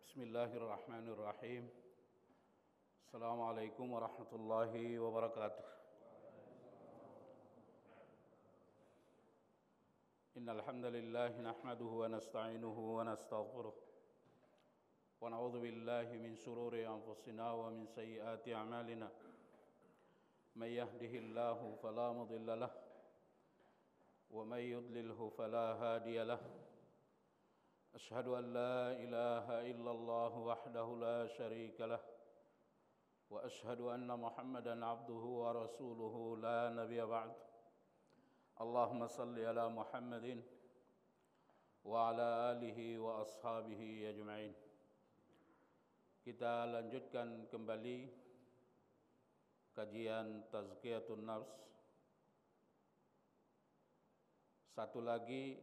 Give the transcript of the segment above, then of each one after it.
Bismillahirrahmanirrahim. Assalamualaikum warahmatullahi wabarakatuh. Innal hamdalillah nahmaduhu wa nasta'inuhu wa nastaghfiruh wa na'udzu billahi min shururi anfusina wa min sayyiati a'malina. May yahdihillahu fala mudilla lahu wa may yudlilhu fala hadiya lahu. أشهد أن لا إله إلا الله وحده لا شريك له وأشهد أن محمدا عبده ورسوله لا نبي بعد اللهم صل على محمد وعلى آله وأصحابه أجمعين. Kita lanjutkan kembali kajian Tazkiyatun Nafs. Satu lagi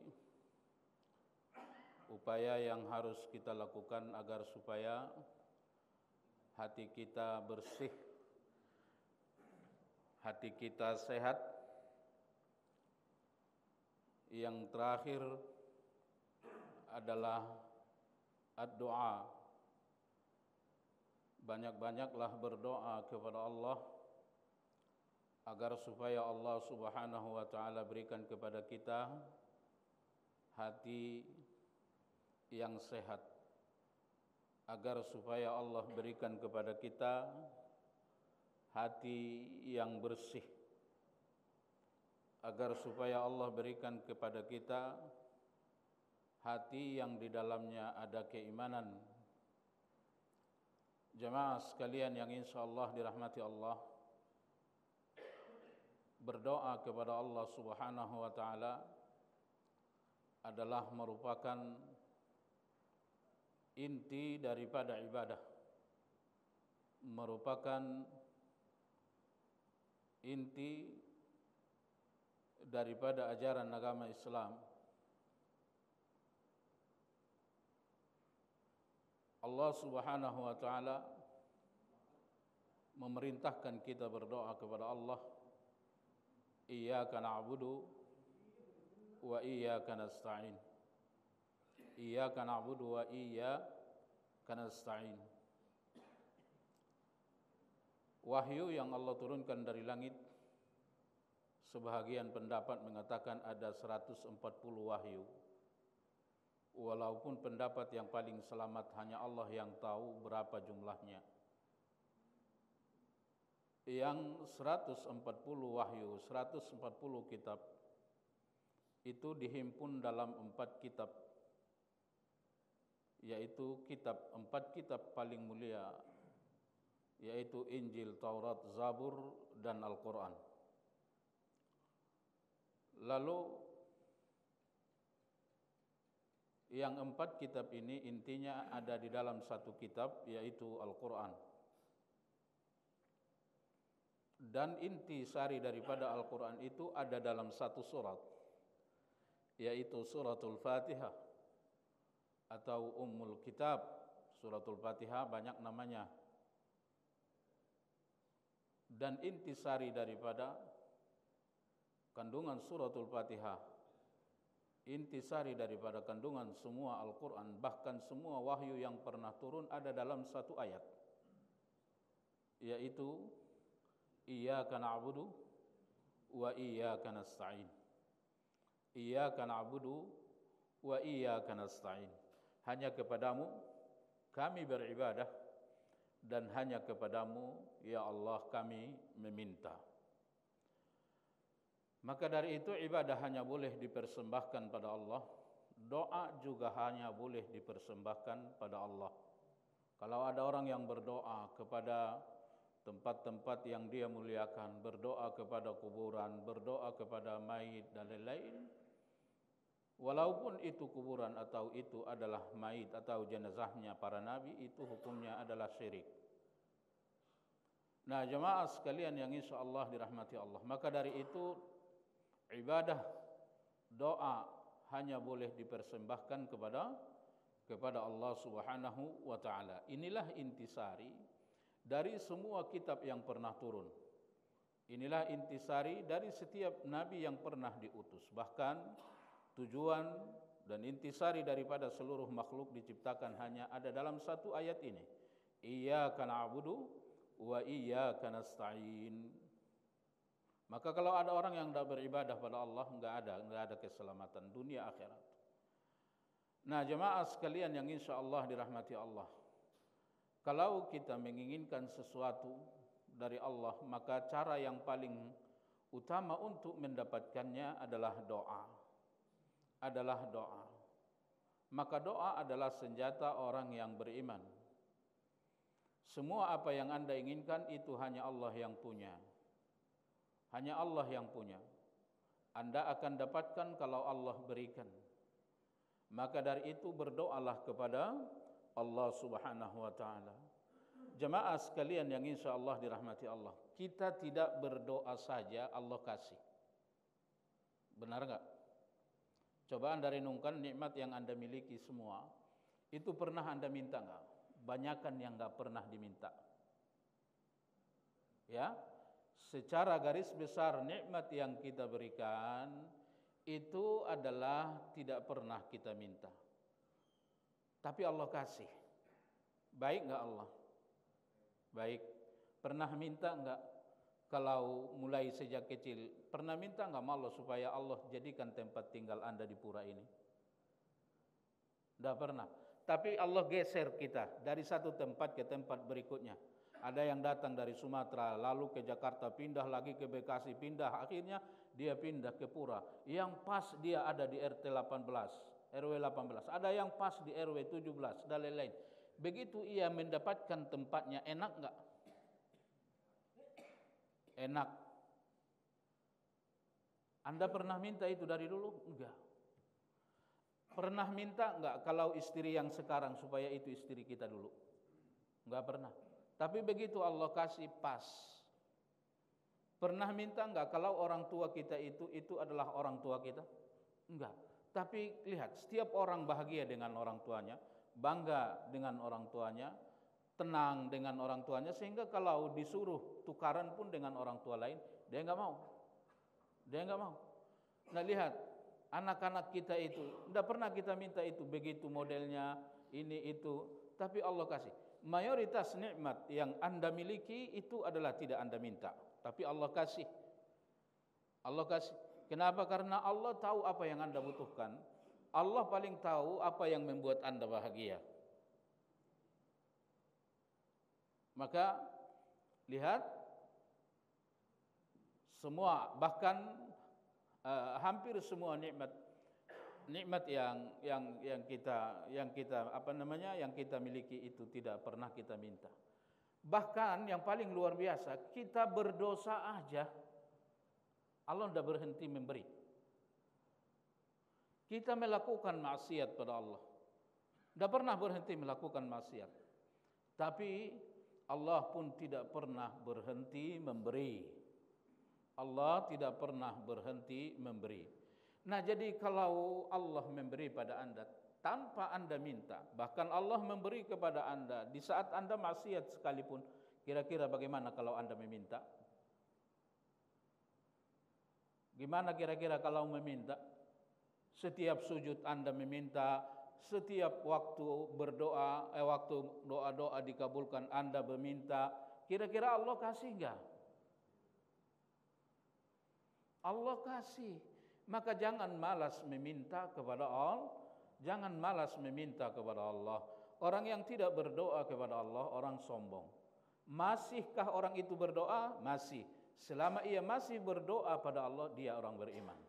upaya yang harus kita lakukan agar supaya hati kita bersih, hati kita sehat. Yang terakhir adalah ad-doa. Banyak-banyaklah berdoa kepada Allah agar supaya Allah Subhanahu wa taala berikan kepada kita hati yang sehat, agar supaya Allah berikan kepada kita hati yang bersih, agar supaya Allah berikan kepada kita hati yang di dalamnya ada keimanan. Jemaah sekalian yang insyaallah dirahmati Allah, berdoa kepada Allah Subhanahu wa taala adalah merupakan inti daripada ibadah, merupakan inti daripada ajaran agama Islam. Allah Subhanahu wa taala memerintahkan kita berdoa kepada Allah, iyyaka na'budu wa iyyaka nasta'in. Iyyaka na'budu wa iyyaka nasta'in. Wahyu yang Allah turunkan dari langit, sebahagian pendapat mengatakan ada 140 wahyu. Walaupun pendapat yang paling selamat hanya Allah yang tahu berapa jumlahnya. Yang 140 wahyu, 140 kitab itu dihimpun dalam 4 kitab, yaitu empat kitab paling mulia, yaitu Injil, Taurat, Zabur, dan Al-Quran. Lalu yang 4 kitab ini intinya ada di dalam satu kitab, yaitu Al-Quran. Dan inti sari daripada Al-Quran itu ada dalam satu surat, yaitu suratul Fatihah atau Ummul Kitab. Suratul Fatihah banyak namanya. Dan intisari daripada kandungan suratul Fatihah, intisari daripada kandungan semua Al-Quran, bahkan semua wahyu yang pernah turun ada dalam satu ayat, yaitu iyyaka na'budu wa iyyaka nasta'in. Iyyaka na'budu wa iyyaka nasta'in. Hanya kepadamu kami beribadah dan hanya kepadamu ya Allah kami meminta. Maka dari itu ibadah hanya boleh dipersembahkan pada Allah, doa juga hanya boleh dipersembahkan pada Allah. Kalau ada orang yang berdoa kepada tempat-tempat yang dia muliakan, berdoa kepada kuburan, berdoa kepada mayit dan lain-lain, walaupun itu kuburan atau itu adalah mayit atau jenazahnya para nabi, itu hukumnya adalah syirik. Nah, jemaah sekalian yang insyaallah dirahmati Allah, maka dari itu ibadah doa hanya boleh dipersembahkan kepada Allah Subhanahu wa taala. Inilah intisari dari semua kitab yang pernah turun. Inilah intisari dari setiap nabi yang pernah diutus. Bahkan tujuan dan intisari daripada seluruh makhluk diciptakan hanya ada dalam satu ayat ini. Iyyaka na'budu wa iyyaka nasta'in. Maka kalau ada orang yang tidak beribadah pada Allah, enggak ada keselamatan dunia akhirat. Nah, jemaah sekalian yang insyaallah dirahmati Allah. Kalau kita menginginkan sesuatu dari Allah, maka cara yang paling utama untuk mendapatkannya adalah doa. Maka doa adalah senjata orang yang beriman. Semua apa yang Anda inginkan itu hanya Allah yang punya. Hanya Allah yang punya. Anda akan dapatkan kalau Allah berikan. Maka dari itu berdoalah kepada Allah Subhanahu wa taala. Jemaah sekalian yang insyaallah dirahmati Allah, kita tidak berdoa saja Allah kasih. Benar enggak? Coba Anda renungkan nikmat yang Anda miliki semua, itu pernah Anda minta enggak? Banyakan yang enggak pernah diminta. Ya, secara garis besar nikmat yang kita berikan itu adalah tidak pernah kita minta. Tapi Allah kasih. Baik enggak Allah? Baik. Pernah minta enggak? Kalau mulai sejak kecil, pernah minta enggak sama Allah supaya Allah jadikan tempat tinggal Anda di pura ini? Enggak pernah. Tapi Allah geser kita dari satu tempat ke tempat berikutnya. Ada yang datang dari Sumatera, lalu ke Jakarta, pindah lagi ke Bekasi, pindah, akhirnya dia pindah ke Pura. Yang pas dia ada di RT 18, RW 18. Ada yang pas di RW 17, dan lain-lain. Begitu ia mendapatkan tempatnya, enak enggak? Enak. Anda pernah minta itu dari dulu? Enggak. Pernah minta enggak kalau istri yang sekarang supaya itu istri kita dulu? Enggak pernah. Tapi begitu Allah kasih pas. Pernah minta enggak kalau orang tua kita itu adalah orang tua kita? Enggak. Tapi lihat, setiap orang bahagia dengan orang tuanya, bangga dengan orang tuanya, tenang dengan orang tuanya, sehingga kalau disuruh tukaran pun dengan orang tua lain, dia enggak mau. Dia enggak mau. Nah, lihat, anak-anak kita itu, enggak pernah kita minta itu, begitu modelnya, ini itu, tapi Allah kasih. Mayoritas nikmat yang Anda miliki itu adalah tidak Anda minta, tapi Allah kasih. Allah kasih. Kenapa? Karena Allah tahu apa yang Anda butuhkan. Allah paling tahu apa yang membuat Anda bahagia. Maka lihat, semua, bahkan hampir semua nikmat yang kita miliki itu tidak pernah kita minta. Bahkan yang paling luar biasa, kita berdosa aja Allah tidak berhenti memberi. Kita melakukan maksiat pada Allah, tidak pernah berhenti melakukan maksiat, tapi Allah pun tidak pernah berhenti memberi. Allah tidak pernah berhenti memberi. Nah, jadi kalau Allah memberi pada Anda tanpa Anda minta, bahkan Allah memberi kepada Anda di saat Anda maksiat sekalipun, kira-kira bagaimana kalau Anda meminta? Gimana kira-kira kalau meminta? Setiap sujud Anda meminta, setiap waktu berdoa, waktu doa-doa dikabulkan Anda meminta, kira-kira Allah kasih enggak? Allah kasih. Maka jangan malas meminta kepada Allah. Jangan malas meminta kepada Allah. Orang yang tidak berdoa kepada Allah, orang sombong. Masihkah orang itu berdoa? Masih. Selama ia masih berdoa pada Allah, dia orang beriman.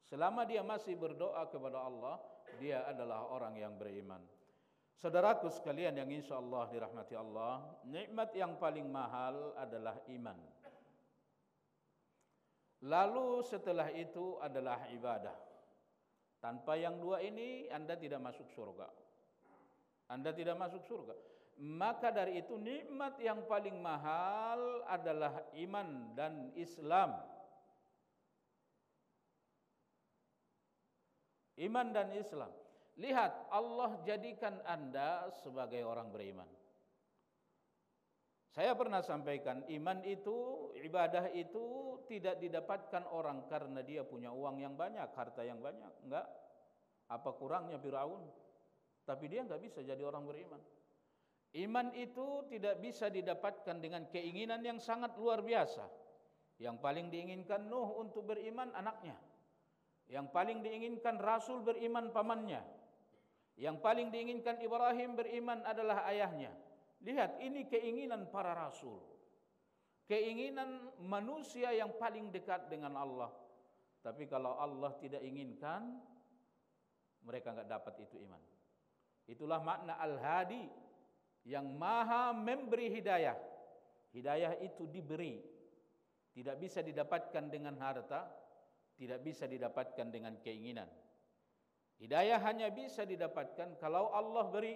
Selama dia masih berdoa kepada Allah, dia adalah orang yang beriman. Saudaraku sekalian yang insyaallah dirahmati Allah, nikmat yang paling mahal adalah iman. Lalu setelah itu adalah ibadah. Tanpa yang dua ini Anda tidak masuk surga. Anda tidak masuk surga. Maka dari itu nikmat yang paling mahal adalah iman dan Islam. Iman dan Islam. Lihat, Allah jadikan Anda sebagai orang beriman. Saya pernah sampaikan, iman itu, ibadah itu tidak didapatkan orang karena dia punya uang yang banyak, harta yang banyak. Enggak. Apa kurangnya Firaun? Tapi dia enggak bisa jadi orang beriman. Iman itu tidak bisa didapatkan dengan keinginan yang sangat luar biasa. Yang paling diinginkan Nuh untuk beriman anaknya. Yang paling diinginkan Rasul beriman pamannya. Yang paling diinginkan Ibrahim beriman adalah ayahnya. Lihat, ini keinginan para rasul. Keinginan manusia yang paling dekat dengan Allah. Tapi kalau Allah tidak inginkan, mereka enggak dapat itu iman. Itulah makna Al-Hadi, yang maha memberi hidayah. Hidayah itu diberi, tidak bisa didapatkan dengan harta, tidak bisa didapatkan dengan keinginan. Hidayah hanya bisa didapatkan kalau Allah beri.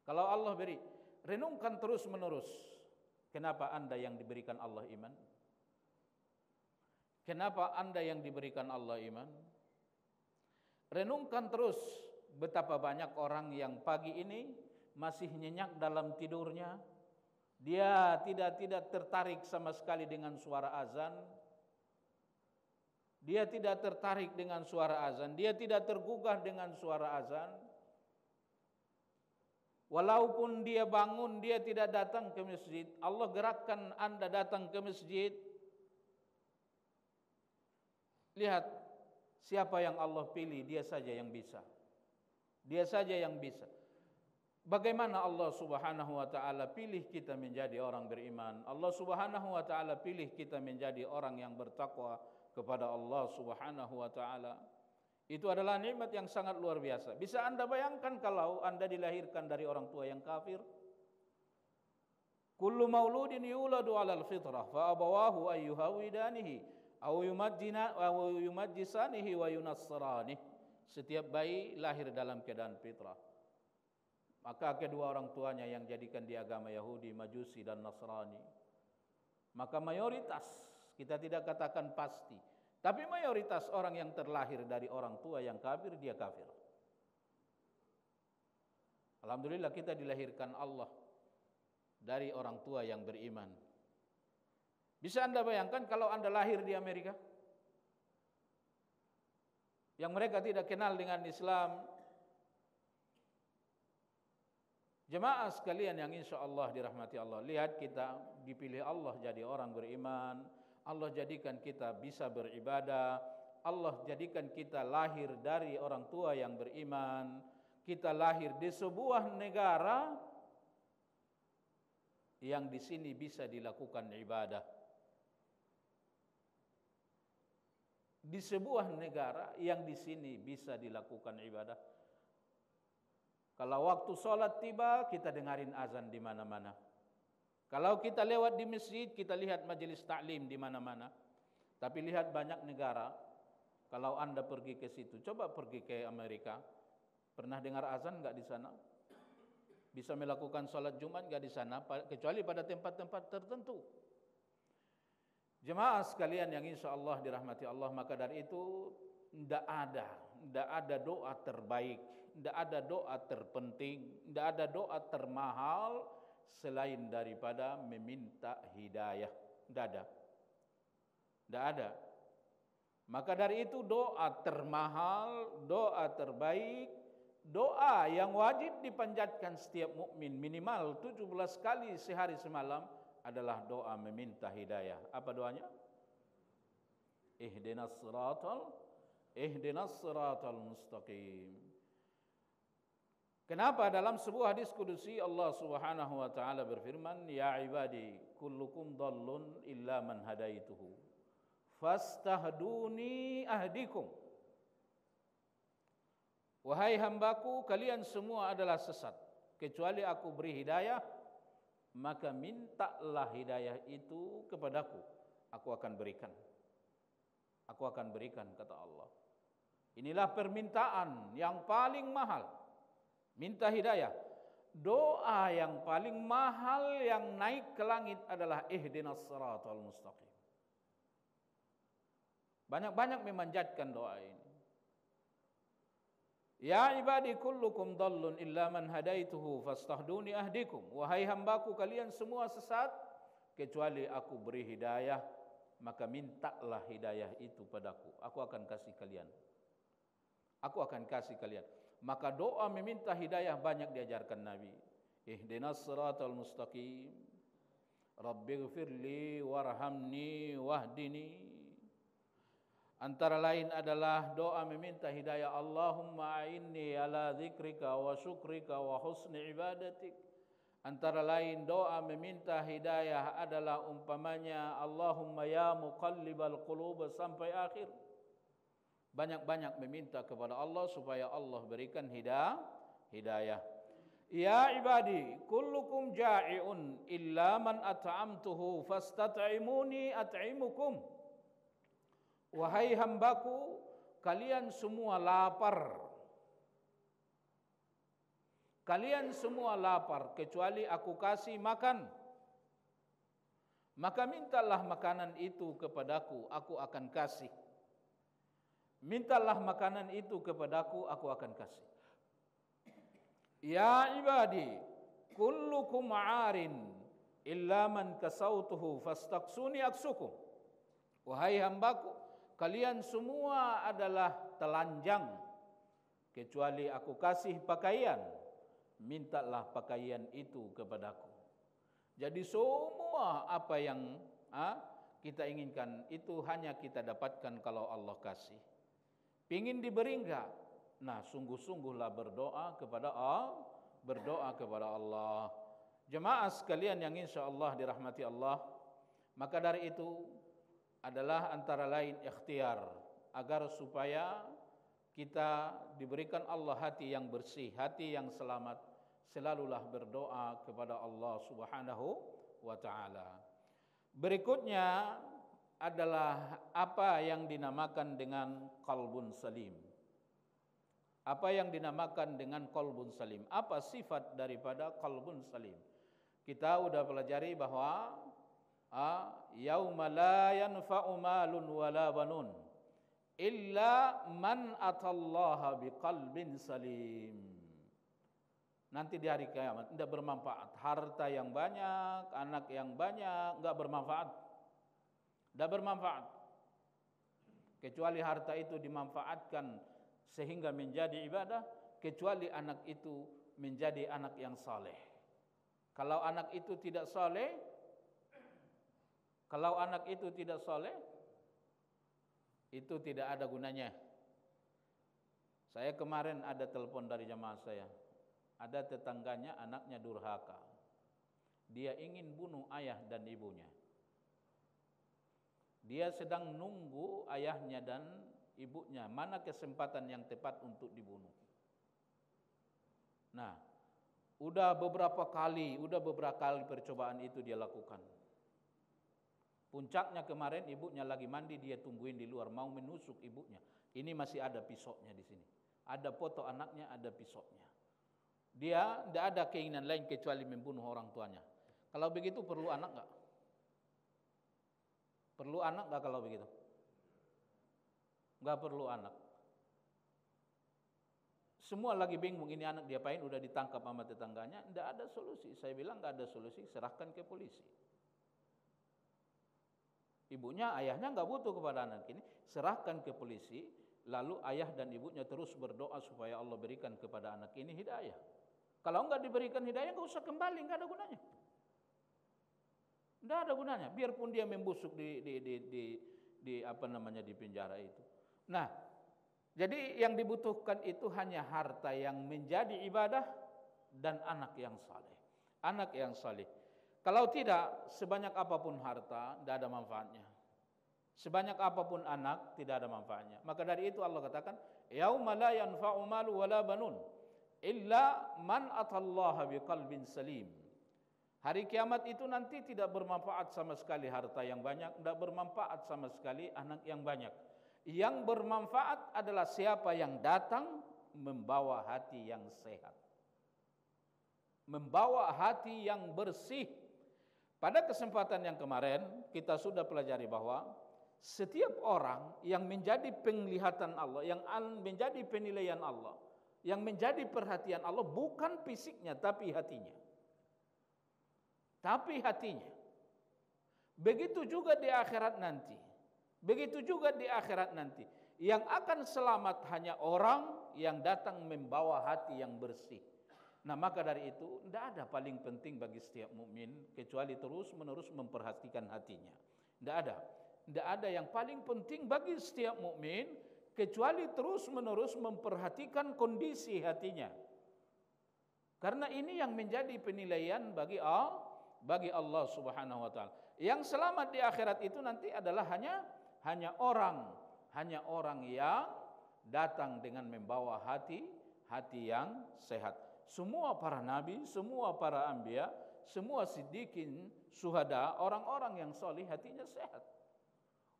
Kalau Allah beri. Renungkan terus menerus. Kenapa Anda yang diberikan Allah iman? Kenapa Anda yang diberikan Allah iman? Renungkan terus betapa banyak orang yang pagi ini masih nyenyak dalam tidurnya. Dia tidak tertarik sama sekali dengan suara azan. Dia tidak tertarik dengan suara azan. Dia tidak tergugah dengan suara azan. Walaupun dia bangun, dia tidak datang ke masjid. Allah gerakkan Anda datang ke masjid. Lihat, siapa yang Allah pilih, dia saja yang bisa. Dia saja yang bisa. Bagaimana Allah Subhanahu wa taala pilih kita menjadi orang beriman? Allah Subhanahu wa taala pilih kita menjadi orang yang bertakwa kepada Allah Subhanahu wa taala. Itu adalah nikmat yang sangat luar biasa. Bisa Anda bayangkan kalau Anda dilahirkan dari orang tua yang kafir? Kullu mauludin yuladu 'alal fitrah fa abawahu ayyuhawidanihi aw yumajjisanihi wa yunassiranihi. Setiap bayi lahir dalam keadaan fitrah. Maka kedua orang tuanya yang jadikan dia agama Yahudi, Majusi dan Nasrani. Maka mayoritas, kita tidak katakan pasti, tapi mayoritas orang yang terlahir dari orang tua yang kafir, dia kafir. Alhamdulillah kita dilahirkan Allah dari orang tua yang beriman. Bisa Anda bayangkan kalau Anda lahir di Amerika, yang mereka tidak kenal dengan Islam. Jemaah sekalian yang insya Allah dirahmati Allah, lihat kita dipilih Allah jadi orang beriman. Allah jadikan kita bisa beribadah. Allah jadikan kita lahir dari orang tua yang beriman. Kita lahir di sebuah negara yang di sini bisa dilakukan ibadah. Di sebuah negara yang di sini bisa dilakukan ibadah. Kalau waktu sholat tiba, kita dengarin azan di mana-mana. Kalau kita lewat di masjid, kita lihat majelis taklim di mana-mana. Tapi lihat banyak negara, kalau Anda pergi ke situ, coba pergi ke Amerika, pernah dengar azan enggak di sana? Bisa melakukan sholat Jumat enggak di sana? Kecuali pada tempat-tempat tertentu. Jemaah sekalian yang insya Allah dirahmati Allah, maka dari itu tidak ada doa terbaik, tidak ada doa terpenting, tidak ada doa termahal selain daripada meminta hidayah. Tidak ada. Maka dari itu doa termahal, doa terbaik, doa yang wajib dipanjatkan setiap mukmin minimal 17 kali sehari semalam adalah doa meminta hidayah. Apa doanya? Ihdinas siratal mustaqim. Kenapa dalam sebuah hadis kudusi Allah Subhanahu wa taala berfirman, ya ibadi kullukum dhallun illa man hadaituhu fastahduni ahdikum. Wahai hambaku, kalian semua adalah sesat kecuali aku beri hidayah, maka mintalah hidayah itu kepadaku, aku akan berikan. Aku akan berikan, kata Allah. Inilah permintaan yang paling mahal. Minta hidayah. Doa yang paling mahal yang naik ke langit adalah ihdinas siratal mustaqim. Banyak-banyak memanjatkan doa ini. Ya ibadi kullukum dhallun illa man hadaituhu fastahduni ahdikum. Wahai hambaku, kalian semua sesat kecuali aku beri hidayah, maka mintalah hidayah itu padaku, aku akan kasih kalian. aku akan kasih kalian. Maka doa meminta hidayah banyak diajarkan Nabi. Ihdinas siratal mustaqim. Rabbighfirli warhamni wahdini. Antara lain adalah doa meminta hidayah, Allahumma a'inni ala dzikrika wa syukrika wa husni ibadatik. Antara lain doa meminta hidayah adalah umpamanya Allahumma ya muqallibal qulub sampai akhir. Banyak-banyak meminta kepada Allah supaya Allah berikan hidayah. Ya ibadi, kullukum ja'iun illa man at'amtuhu fastat'imuni at'imukum. Wahai hambaku, kalian semua lapar. Kalian semua lapar kecuali aku kasih makan. Maka mintalah makanan itu kepadaku, aku akan kasih. Mintalah makanan itu kepadaku, aku akan kasih. Ya ibadi, kullukum 'arin illa man kasautuhu fastaqsuni aksukum. Wahai hambaku, kalian semua adalah telanjang kecuali aku kasih pakaian. Mintalah pakaian itu kepadaku. Jadi semua apa yang kita inginkan itu hanya kita dapatkan kalau Allah kasih. Pingin diberi enggak? Nah, sungguh-sungguhlah berdoa kepada Allah. Jemaah sekalian yang insyaallah dirahmati Allah, maka dari itu adalah antara lain ikhtiar agar supaya kita diberikan Allah hati yang bersih, hati yang selamat. Selalulah berdoa kepada Allah Subhanahu wa taala. Berikutnya adalah apa yang dinamakan dengan qalbun salim. Apa yang dinamakan dengan qalbun salim? Apa sifat daripada qalbun salim? Kita sudah pelajari bahwa yauma la yanfa'u malun wala banun illa man atallaha biqalbin salim. Nanti di hari kiamat tidak bermanfaat. Harta yang banyak, anak yang banyak, enggak bermanfaat. Tidak bermanfaat. Kecuali harta itu dimanfaatkan sehingga menjadi ibadah, kecuali anak itu menjadi anak yang saleh. Kalau anak itu tidak saleh, itu tidak ada gunanya. Saya kemarin ada telepon dari jamaah saya. Ada tetangganya anaknya durhaka. Dia ingin bunuh ayah dan ibunya. Dia sedang nunggu ayahnya dan ibunya, mana kesempatan yang tepat untuk dibunuh. Nah, udah beberapa kali percobaan itu dia lakukan. Puncaknya kemarin ibunya lagi mandi, dia tungguin di luar mau menusuk ibunya. Ini masih ada pisaunya di sini. Ada foto anaknya, ada pisaunya. Dia tidak ada keinginan lain kecuali membunuh orang tuanya. Kalau begitu perlu anak enggak? Perlu anak enggak kalau begitu? Enggak perlu anak. Semua lagi bingung, ini anak diapain, udah ditangkap sama tetangganya, tidak ada solusi. Saya bilang enggak ada solusi, serahkan ke polisi. Ibunya, ayahnya enggak butuh kepada anak ini, serahkan ke polisi, lalu ayah dan ibunya terus berdoa supaya Allah berikan kepada anak ini hidayah. Kalau enggak diberikan hidayah, enggak usah kembali, enggak ada gunanya. Enggak ada gunanya, biarpun dia membusuk di penjara itu. Nah, jadi yang dibutuhkan itu hanya harta yang menjadi ibadah dan anak yang saleh. Anak yang saleh. Kalau tidak, sebanyak apapun harta tidak ada manfaatnya. Sebanyak apapun anak tidak ada manfaatnya. Maka dari itu Allah katakan, yauma la yanfa'u malu wala banun illa man atallaha biqalbin salim. Hari kiamat itu nanti tidak bermanfaat sama sekali harta yang banyak, tidak bermanfaat sama sekali anak yang banyak. Yang bermanfaat adalah siapa yang datang membawa hati yang sehat, membawa hati yang bersih. Pada kesempatan yang kemarin kita sudah pelajari bahwa setiap orang yang menjadi penglihatan Allah, yang menjadi penilaian Allah, yang menjadi perhatian Allah bukan fisiknya tapi hatinya. Tapi hatinya. Begitu juga di akhirat nanti. Begitu juga di akhirat nanti. Yang akan selamat hanya orang yang datang membawa hati yang bersih. Nah, maka dari itu tidak ada paling penting bagi setiap mukmin kecuali terus-menerus memperhatikan hatinya. Tidak ada. Tidak ada yang paling penting bagi setiap mukmin kecuali terus-menerus memperhatikan kondisi hatinya. Karena ini yang menjadi penilaian bagi Allah Subhanahu wa taala. Yang selamat di akhirat itu nanti adalah hanya orang yang datang dengan membawa hati yang sehat. Semua para nabi, semua para anbiya, semua siddiqin, syuhada, orang-orang yang salih hatinya sehat.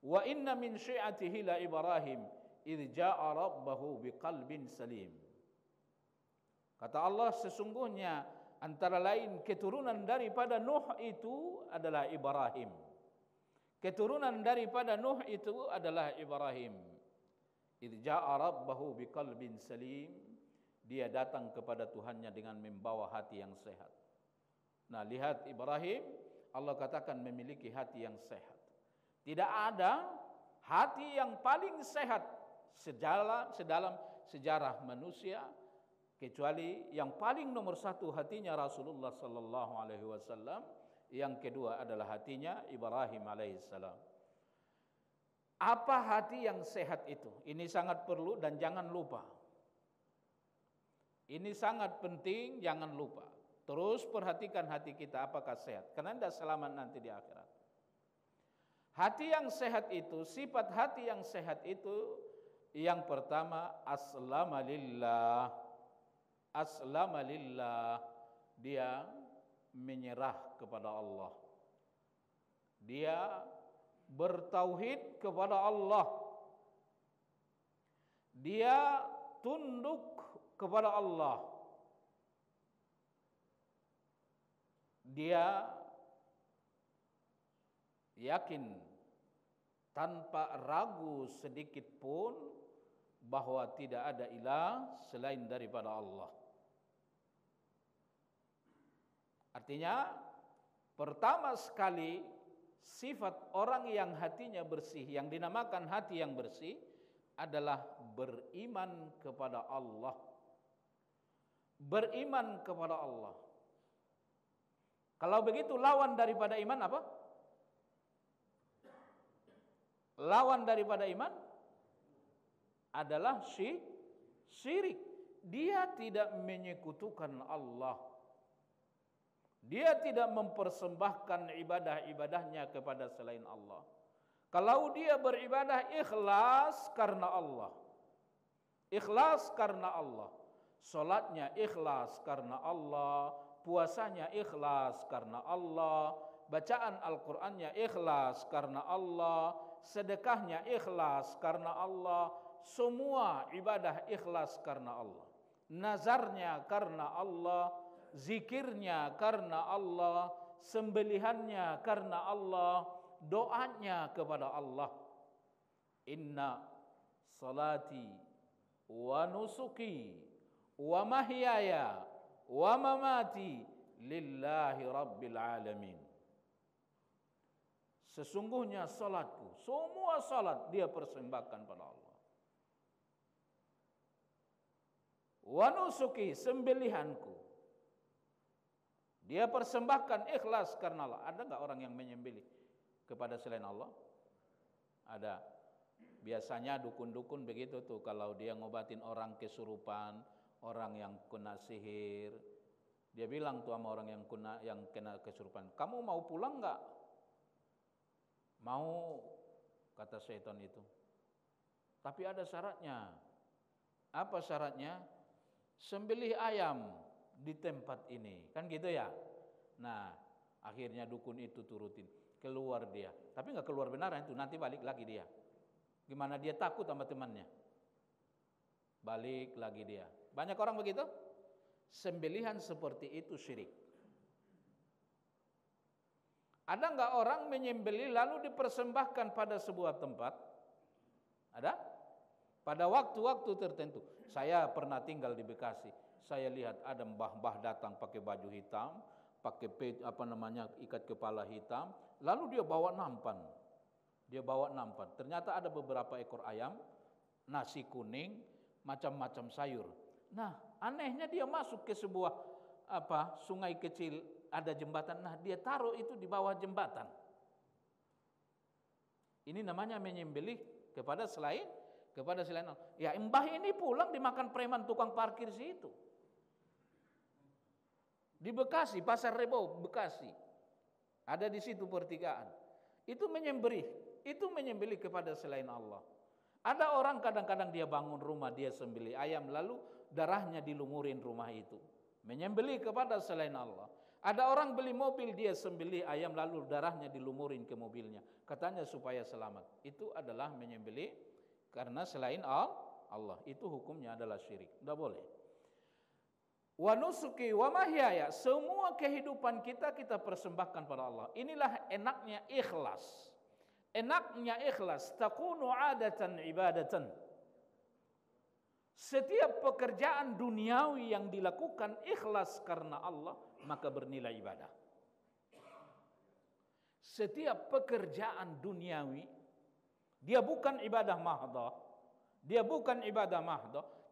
Wa inna min syi'atihi la Ibrahim idh ja'a rabbahu biqalbin salim. Kata Allah, sesungguhnya antara lain keturunan daripada Nuh itu adalah Ibrahim. Keturunan daripada Nuh itu adalah Ibrahim. Idh ja'a rabbahu biqalbin salim. Dia datang kepada Tuhannya dengan membawa hati yang sehat. Nah, lihat Ibrahim, Allah katakan memiliki hati yang sehat. Tidak ada hati yang paling sehat sedalam sejarah manusia kecuali yang paling nomor satu hatinya Rasulullah sallallahu alaihi wasallam, yang kedua adalah hatinya Ibrahim alaihissalam. Apa hati yang sehat itu? Ini sangat perlu dan jangan lupa. Ini sangat penting, jangan lupa. Terus perhatikan hati kita apakah sehat, karena tidak selamat nanti di akhirat. Hati yang sehat itu, sifat hati yang sehat itu, yang pertama aslama lillah. Aslama lillah, dia menyerah kepada Allah. Dia bertauhid kepada Allah. Dia tunduk kepada Allah. Dia yakin tanpa ragu sedikit pun bahwa tidak ada ilah selain daripada Allah. Artinya, pertama sekali sifat orang yang hatinya bersih, yang dinamakan hati yang bersih, adalah beriman kepada Allah. Beriman kepada Allah. Kalau begitu lawan daripada iman apa? Lawan daripada iman adalah syirik. Dia tidak menyekutukan Allah. Dia tidak mempersembahkan ibadah-ibadahnya kepada selain Allah. Kalau dia beribadah ikhlas karena Allah. Ikhlas karena Allah. Salatnya ikhlas karena Allah, puasanya ikhlas karena Allah, bacaan Al-Qur'annya ikhlas karena Allah, sedekahnya ikhlas karena Allah, semua ibadah ikhlas karena Allah. Nazarnya karena Allah, zikirnya karena Allah, sembelihannya karena Allah, doanya kepada Allah. Inna salati wa nusuki wa mahyaya wa mamati lillahi rabbil alamin. Sesungguhnya salatku, semua salat dia persembahkan pada Allah. Wa nusuki, sembelihanku, dia persembahkan ikhlas karena Allah. Ada enggak orang yang menyembelih kepada selain Allah? Ada. Biasanya dukun-dukun begitu tuh, kalau dia ngobatin orang kesurupan, orang yang kena sihir, dia bilang tuh sama orang yang kena kesurupan, kamu mau pulang enggak? Mau, kata setan itu. Tapi ada syaratnya. Apa syaratnya? Sembelih ayam di tempat ini, kan gitu ya. Nah, akhirnya dukun itu turutin, keluar dia. Tapi enggak keluar benaran itu, nanti balik lagi dia. Gimana dia takut sama temannya? Balik lagi dia. Banyak orang begitu. Sembelihan seperti itu syirik. Ada enggak orang menyembelih lalu dipersembahkan pada sebuah tempat? Ada? Pada waktu-waktu tertentu. Saya pernah tinggal di Bekasi. Saya lihat ada mbah-mbah datang pakai baju hitam, pakai ikat kepala hitam, lalu dia bawa nampan. Ternyata ada beberapa ekor ayam nasi kuning, macam-macam sayur. Nah, anehnya dia masuk ke sebuah sungai kecil, ada jembatan. Nah, dia taruh itu di bawah jembatan. Ini namanya menyembelih kepada selain Allah. Ya, mbah ini pulang dimakan preman tukang parkir situ. Di Bekasi, Pasar Rebo, Bekasi. Ada di situ pertigaan. Itu menyembelih kepada selain Allah. Ada orang kadang-kadang dia bangun rumah, dia sembelih ayam, lalu darahnya dilumurin rumah itu. Menyembelih kepada selain Allah. Ada orang beli mobil, dia sembelih ayam, lalu darahnya dilumurin ke mobilnya. Katanya supaya selamat. Itu adalah menyembelih karena selain Allah. Itu hukumnya adalah syirik. Tidak boleh. Wa nusuki wa mahyaya, semua kehidupan kita persembahkan pada Allah. Inilah enaknya ikhlas. Enaknya ikhlas, takunu adatan ibadatan. Setiap pekerjaan duniawi yang dilakukan ikhlas karena Allah, maka bernilai ibadah. Setiap pekerjaan duniawi, dia bukan ibadah mahdhah.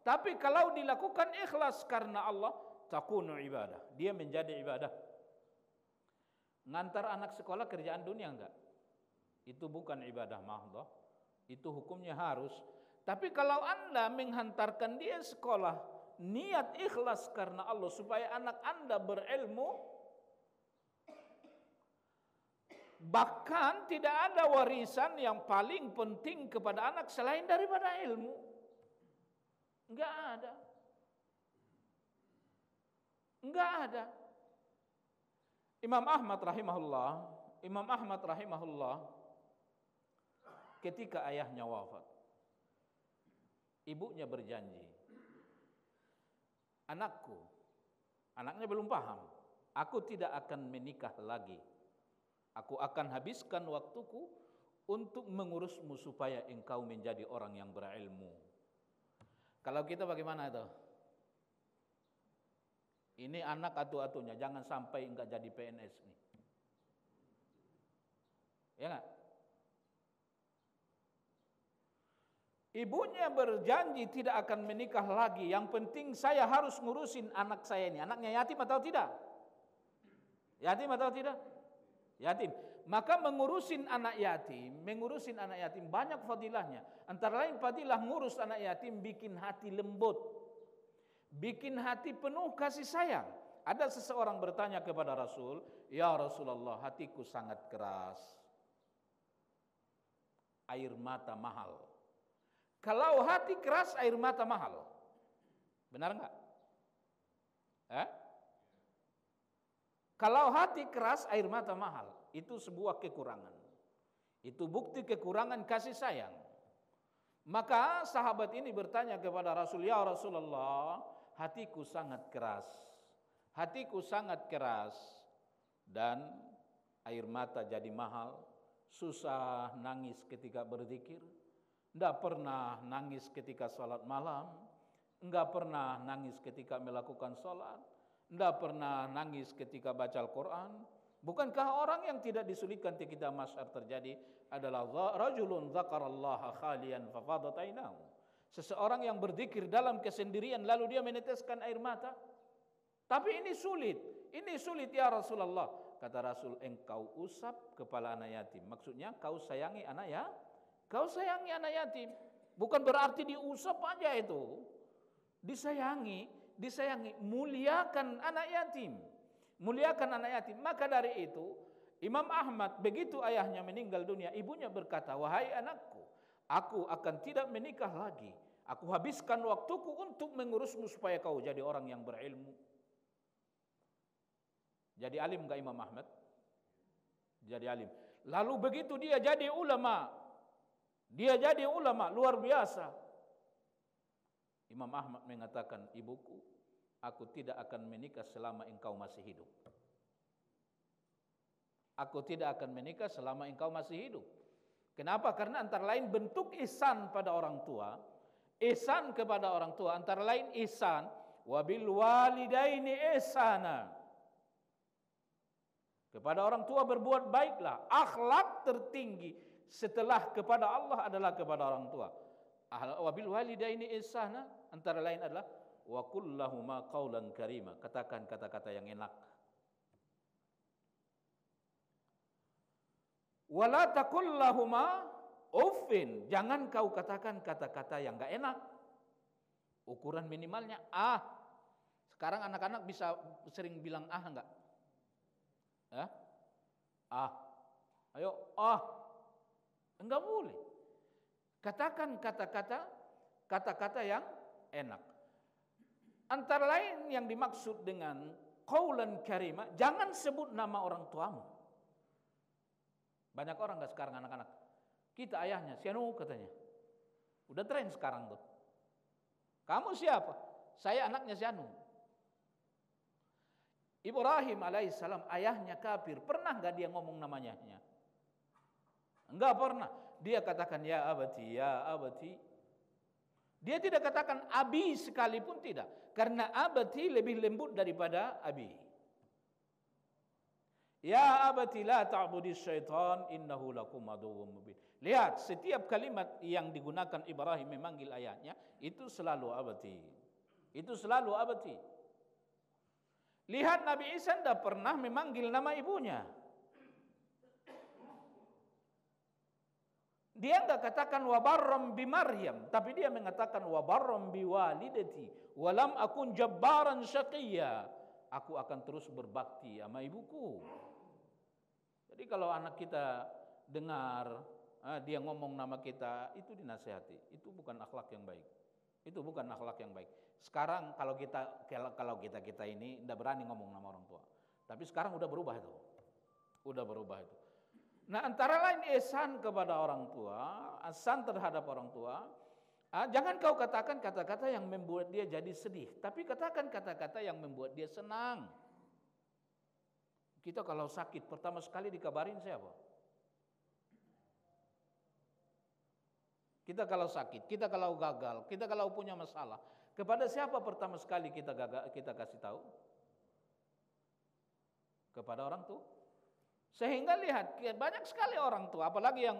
Tapi kalau dilakukan ikhlas karena Allah, takunu ibadah. Dia menjadi ibadah. Ngantar anak sekolah kerjaan dunia enggak? Itu bukan ibadah mahdhah. Itu hukumnya harus. Tapi kalau Anda menghantarkan dia sekolah, niat ikhlas karena Allah supaya anak Anda berilmu, bahkan tidak ada warisan yang paling penting kepada anak selain daripada ilmu. Enggak ada. Imam Ahmad rahimahullah ketika ayahnya wafat, ibunya berjanji, anaknya belum paham, aku tidak akan menikah lagi. Aku akan habiskan waktuku untuk mengurusmu supaya engkau menjadi orang yang berilmu. Kalau kita bagaimana itu? Ini anak atu-atunya, jangan sampai enggak jadi PNS nih. Ya enggak? Ibunya berjanji tidak akan menikah lagi. Yang penting saya harus ngurusin anak saya ini. Anaknya yatim atau tidak? Yatim atau tidak? Yatim. Maka mengurusin anak yatim banyak fadilahnya. Antara lain fadilah ngurus anak yatim bikin hati lembut. Bikin hati penuh kasih sayang. Ada seseorang bertanya kepada Rasul, "Ya Rasulullah, hatiku sangat keras. Air mata mahal." Kalau hati keras, air mata mahal. Benar enggak? Kalau hati keras, air mata mahal. Itu sebuah kekurangan. Itu bukti kekurangan kasih sayang. Maka sahabat ini bertanya kepada Rasul, "Ya Rasulullah, hatiku sangat keras. Dan air mata jadi mahal. Susah nangis ketika berzikir. Tidak pernah nangis ketika salat malam. Enggak pernah nangis ketika melakukan salat. Tidak pernah nangis ketika baca Al-Quran. Bukankah orang yang tidak disulitkan ketika masyar terjadi adalah rajulun dzakarallaha khalian fafadat ainahu. Seseorang yang berzikir dalam kesendirian lalu dia meneteskan air mata. Tapi ini sulit ya Rasulullah. Kata Rasul, engkau usap kepala anak yatim. Maksudnya kau sayangi anak yatim. Bukan berarti diusap aja itu. Disayangi, muliakan anak yatim. Maka dari itu, Imam Ahmad begitu ayahnya meninggal dunia, ibunya berkata, "Wahai anakku, aku akan tidak menikah lagi. Aku habiskan waktuku untuk mengurusmu supaya kau jadi orang yang berilmu." Jadi alim enggak Imam Ahmad? Jadi alim. Lalu begitu dia jadi ulama. Luar biasa. Imam Ahmad mengatakan, "Ibuku, aku tidak akan menikah selama engkau masih hidup." Kenapa? Karena antara lain bentuk ihsan pada orang tua. Ihsan kepada orang tua antara lain ihsan wabil walidaini ihsana. Kepada orang tua berbuat baiklah. Akhlak tertinggi setelah kepada Allah adalah kepada orang tua. Wabil walidaini ihsana, antara lain adalah wa qul lahuma qaulan karima, katakan kata-kata yang enak. Wala taqul lahuma uffin, jangan kau katakan kata-kata yang enggak enak. Ukuran minimalnya Sekarang anak-anak bisa sering bilang enggak? Ya? Ayo enggak boleh. Katakan kata-kata yang enak. Antara lain yang dimaksud dengan qaulan karima, jangan sebut nama orang tuamu. Banyak orang enggak sekarang anak-anak, kita ayahnya si anu katanya. Udah tren sekarang tuh. Kamu siapa? Saya anaknya si anu. Ibrahim alaihissalam ayahnya kafir, pernah enggak dia ngomong namanya? Enggak pernah. Dia katakan ya abati, ya abati. Dia tidak katakan abi sekalipun, tidak. Karena abati lebih lembut daripada abi. Ya abati la ta'budis syaitan innahu lakum aduwwum mubin. Lihat, setiap kalimat yang digunakan Ibrahim memanggil ayahnya itu selalu abati. Itu selalu abati. Lihat, Nabi Isa tidak pernah memanggil nama ibunya. Dia enggak katakan wa barram bi Maryam, tapi dia mengatakan wa barram bi walidati wa lam akun jabbaran syaqiyya. Aku akan terus berbakti sama ibuku. Jadi kalau anak kita dengar dia ngomong nama kita, itu dinasihati. Itu bukan akhlak yang baik. Itu bukan akhlak yang baik. Sekarang kalau kita ini tidak berani ngomong nama orang tua. Tapi sekarang udah berubah itu. Udah berubah itu. Nah, antara lain ihsan kepada orang tua, ihsan terhadap orang tua. Jangan kau katakan kata-kata yang membuat dia jadi sedih, tapi katakan kata-kata yang membuat dia senang. Kita kalau sakit pertama sekali dikabarin siapa? Kita kalau sakit, kita kalau gagal, kita kalau punya masalah, kepada siapa pertama sekali kita kasih tahu? Kepada orang tua. Sehingga lihat banyak sekali orang tua, apalagi yang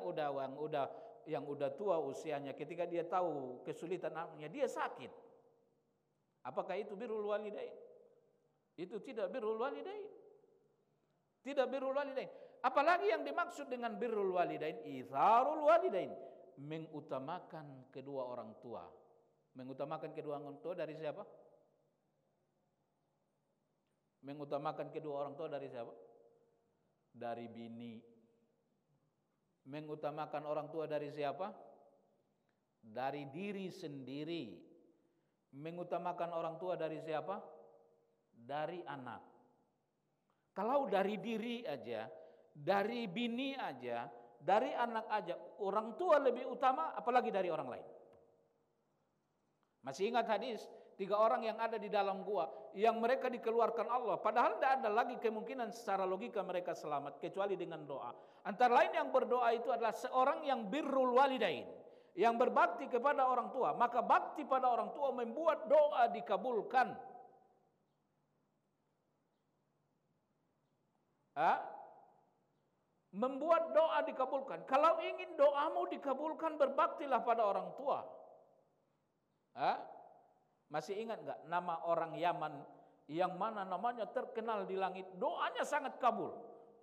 udah tua usianya, ketika dia tahu kesulitan anaknya, dia sakit. Apakah itu birrul walidain? Itu tidak birrul walidain. Tidak birrul walidain. Apalagi yang dimaksud dengan birrul walidain, itsarul walidain, mengutamakan kedua orang tua. Mengutamakan kedua orang tua dari siapa? Mengutamakan kedua orang tua dari siapa? Dari bini. Mengutamakan orang tua dari siapa? Dari diri sendiri. Mengutamakan orang tua dari siapa? Dari anak. Kalau dari diri aja, dari bini aja, dari anak aja, orang tua lebih utama, apalagi dari orang lain. Masih ingat hadis 3 orang yang ada di dalam gua yang mereka dikeluarkan Allah, padahal tidak ada lagi kemungkinan secara logika mereka selamat kecuali dengan doa. Antara lain yang berdoa itu adalah seorang yang birrul walidain, yang berbakti kepada orang tua. Maka bakti pada orang tua membuat doa dikabulkan. Membuat doa dikabulkan. Kalau ingin doamu dikabulkan, berbaktilah pada orang tua. Masih ingat enggak nama orang Yaman yang mana namanya terkenal di langit, doanya sangat kabul.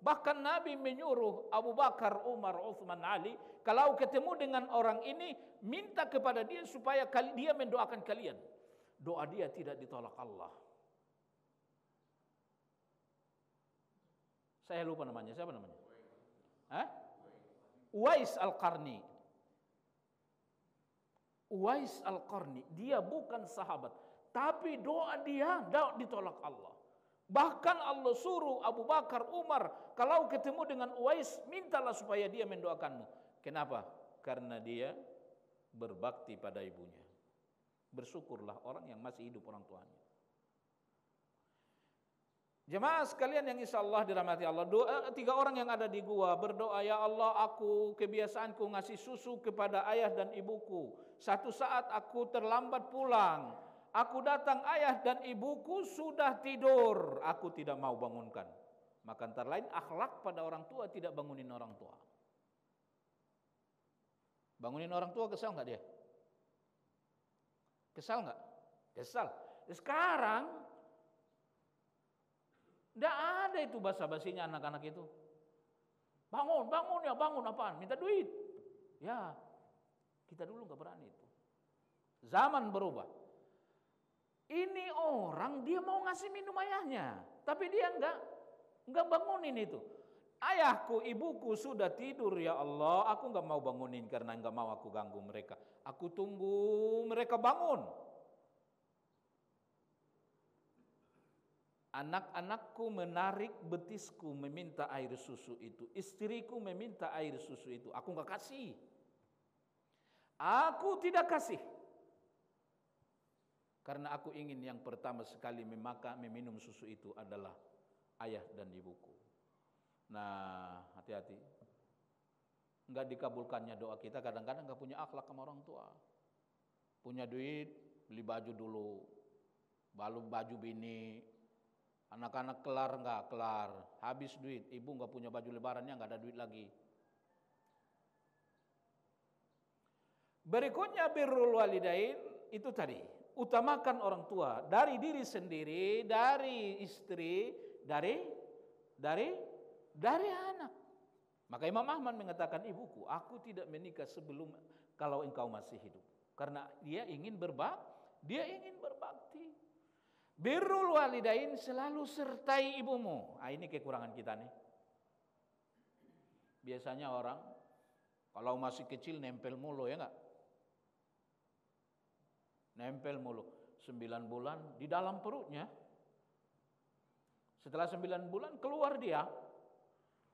Bahkan Nabi menyuruh Abu Bakar, Umar, Uthman, Ali, kalau ketemu dengan orang ini, minta kepada dia supaya dia mendoakan kalian. Doa dia tidak ditolak Allah. Saya lupa namanya, siapa namanya? Uwais Al-Qarni. Uwais Al-Qarni, dia bukan sahabat, tapi doa dia tidak ditolak Allah. Bahkan Allah suruh Abu Bakar, Umar, kalau ketemu dengan Uwais, mintalah supaya dia mendoakanmu. Kenapa? Karena dia berbakti pada ibunya. Bersyukurlah orang yang masih hidup orang tuanya. Jemaah sekalian yang insya Allah dirahmati Allah, 3 orang yang ada di gua berdoa, ya Allah, aku kebiasaanku ngasih susu kepada ayah dan ibuku. Satu saat aku terlambat pulang, aku datang, ayah dan ibuku sudah tidur, aku tidak mau bangunkan. Maka antara lain akhlak pada orang tua, tidak bangunin orang tua. Bangunin orang tua kesal nggak dia? Kesal nggak? Kesal. Sekarang nggak ada itu basa-basinya anak-anak itu. Bangun, bangun ya, bangun apaan? Minta duit. Ya, kita dulu nggak berani itu. Zaman berubah. Ini orang dia mau ngasih minum ayahnya, tapi dia nggak bangunin itu. Ayahku, ibuku sudah tidur ya Allah, aku nggak mau bangunin karena nggak mau aku ganggu mereka. Aku tunggu mereka bangun. Anak-anakku menarik betisku meminta air susu itu. Istriku meminta air susu itu. Aku nggak kasih. Aku tidak kasih. Karena aku ingin yang pertama sekali meminum susu itu adalah ayah dan ibuku. Nah, hati-hati. Enggak dikabulkannya doa kita, kadang-kadang enggak punya akhlak sama orang tua. Punya duit, beli baju dulu. Baru baju bini. Anak-anak kelar enggak? Kelar. Habis duit, ibu enggak punya baju lebarannya, enggak ada duit lagi. Berikutnya birrul walidain, itu tadi. Utamakan orang tua dari diri sendiri, dari istri, dari anak. Maka Imam Ahmad mengatakan, ibuku, aku tidak menikah sebelum kalau engkau masih hidup. Karena dia ingin berbakti. Birrul walidain, selalu sertai ibumu. Ini kekurangan kita nih. Biasanya orang kalau masih kecil nempel mulu, ya enggak? Nempel mulu. 9 bulan di dalam perutnya. Setelah 9 bulan keluar dia.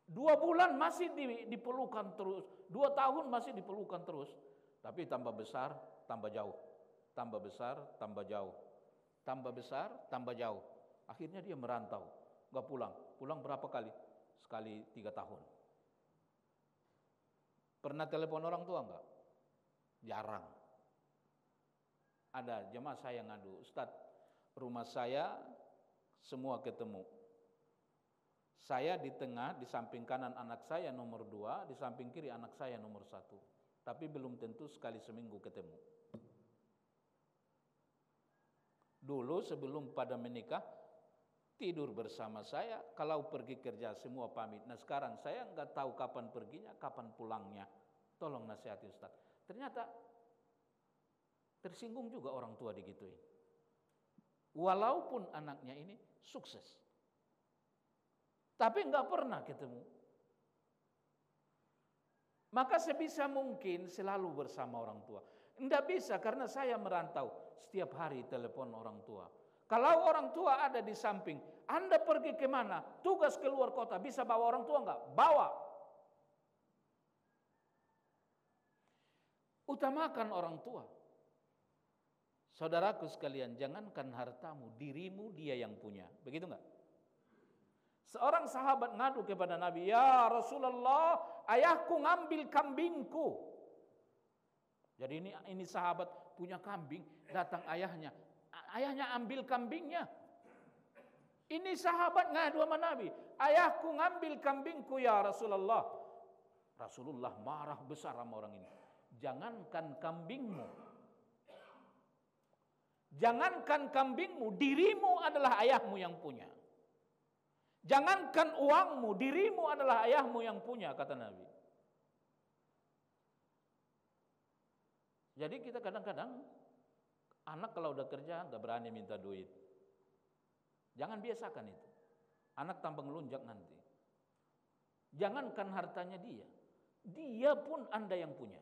2 bulan masih dipelukan terus. 2 tahun masih dipelukan terus. Tapi tambah besar, tambah jauh. Tambah besar, tambah jauh. Tambah besar, tambah jauh. Akhirnya dia merantau. Gak pulang. Pulang berapa kali? Sekali 3 tahun. Pernah telepon orang tua enggak? Jarang. Ada jemaah saya ngadu, Ustaz, rumah saya semua ketemu. Saya di tengah, di samping kanan anak saya nomor 2, di samping kiri anak saya nomor 1. Tapi belum tentu sekali seminggu ketemu. Dulu sebelum pada menikah, tidur bersama saya, kalau pergi kerja semua pamit. Nah sekarang saya nggak tahu kapan perginya, kapan pulangnya. Tolong nasihati Ustaz. Ternyata tersinggung juga orang tua digituin. Walaupun anaknya ini sukses. Tapi enggak pernah ketemu. Maka sebisa mungkin selalu bersama orang tua. Enggak bisa karena saya merantau. Setiap hari telepon orang tua. Kalau orang tua ada di samping, Anda pergi kemana? Tugas keluar kota, bisa bawa orang tua enggak? Bawa. Utamakan orang tua. Saudaraku sekalian, jangankan hartamu, dirimu dia yang punya. Begitu enggak? Seorang sahabat ngadu kepada Nabi, "Ya Rasulullah, ayahku ngambil kambingku." Jadi ini sahabat punya kambing, datang ayahnya. Ayahnya ambil kambingnya. Ini sahabat ngadu sama Nabi, "Ayahku ngambil kambingku ya Rasulullah." Rasulullah marah besar sama orang ini. Jangankan kambingmu, dirimu adalah ayahmu yang punya. Jangankan uangmu, dirimu adalah ayahmu yang punya, kata Nabi. Jadi kita kadang-kadang anak kalau udah kerja gak berani minta duit. Jangan biasakan itu. Anak tambah ngelunjak nanti. Jangankan hartanya dia pun Anda yang punya.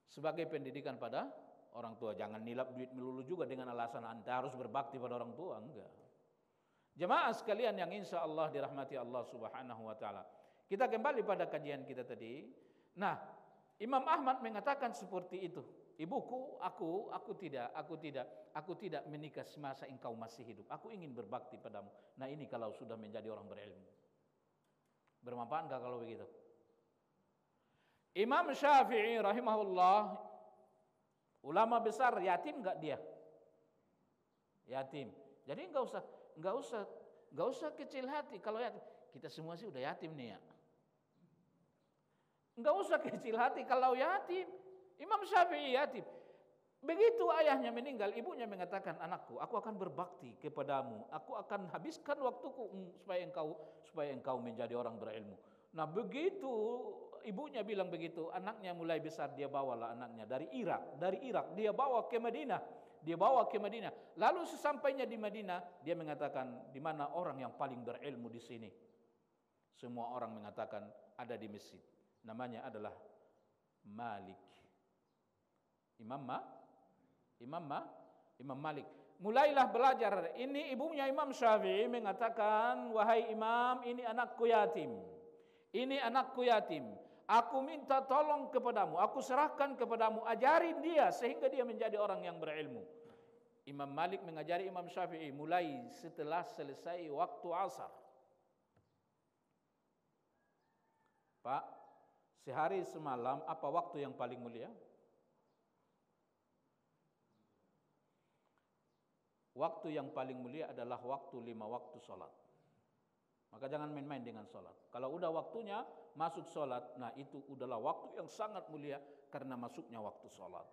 Sebagai pendidikan pada orang tua, jangan nilap duit melulu juga dengan alasan Anda harus berbakti pada orang tua, enggak. Jemaah sekalian yang insya Allah dirahmati Allah Subhanahu wa taala. Kita kembali pada kajian kita tadi. Nah, Imam Ahmad mengatakan seperti itu. Ibuku, aku tidak menikah semasa engkau masih hidup. Aku ingin berbakti padamu. Nah, ini kalau sudah menjadi orang berilmu. Bermanfaat enggak kalau begitu? Imam Syafi'i rahimahullah, ulama besar, yatim enggak dia? Yatim. Jadi enggak usah kecil hati kalau yatim. Kita semua sih udah yatim nih ya. Enggak usah kecil hati kalau yatim. Imam Syafi'i yatim. Begitu ayahnya meninggal, ibunya mengatakan, anakku, aku akan berbakti kepadamu, aku akan habiskan waktuku supaya engkau menjadi orang berilmu. Nah begitu ibunya bilang begitu, anaknya mulai besar, dia bawalah anaknya dari Irak dia bawa ke Madinah. Lalu sesampainya di Madinah, dia mengatakan, di mana orang yang paling berilmu di sini? Semua orang mengatakan ada di masjid. Namanya adalah Malik. Imam Malik. Mulailah belajar. Ini ibunya Imam Syafi'i mengatakan, wahai Imam, ini anakku yatim. Aku minta tolong kepadamu, aku serahkan kepadamu, ajarin dia sehingga dia menjadi orang yang berilmu. Imam Malik mengajari Imam Syafi'i mulai setelah selesai waktu asar. Pak, sehari semalam apa waktu yang paling mulia? Waktu yang paling mulia adalah waktu 5 waktu sholat. Maka jangan main-main dengan sholat. Kalau udah waktunya masuk sholat, nah itu udahlah waktu yang sangat mulia karena masuknya waktu sholat.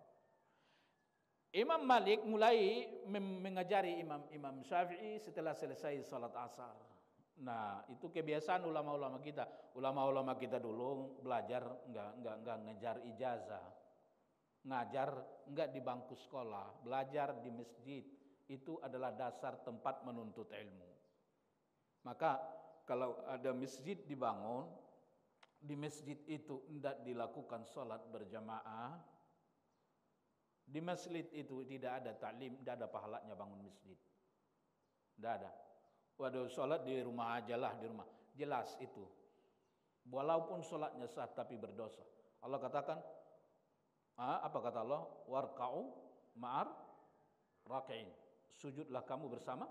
Imam Malik mulai mengajari Imam Syafi'i setelah selesai sholat asar. Nah itu kebiasaan ulama-ulama kita. Ulama-ulama kita dulu belajar enggak ngejar ijazah. Ngajar enggak di bangku sekolah, belajar di masjid. Itu adalah dasar tempat menuntut ilmu. Maka kalau ada masjid dibangun, di masjid itu tidak dilakukan sholat berjamaah, di masjid itu tidak ada taklim, tidak ada pahalanya bangun masjid. Tidak ada. Waduh, sholat di rumah aja lah, di rumah. Jelas itu. Walaupun sholatnya sah tapi berdosa. Allah katakan, apa kata Allah? Warka'u ma'ar raki'in. Sujudlah kamu bersama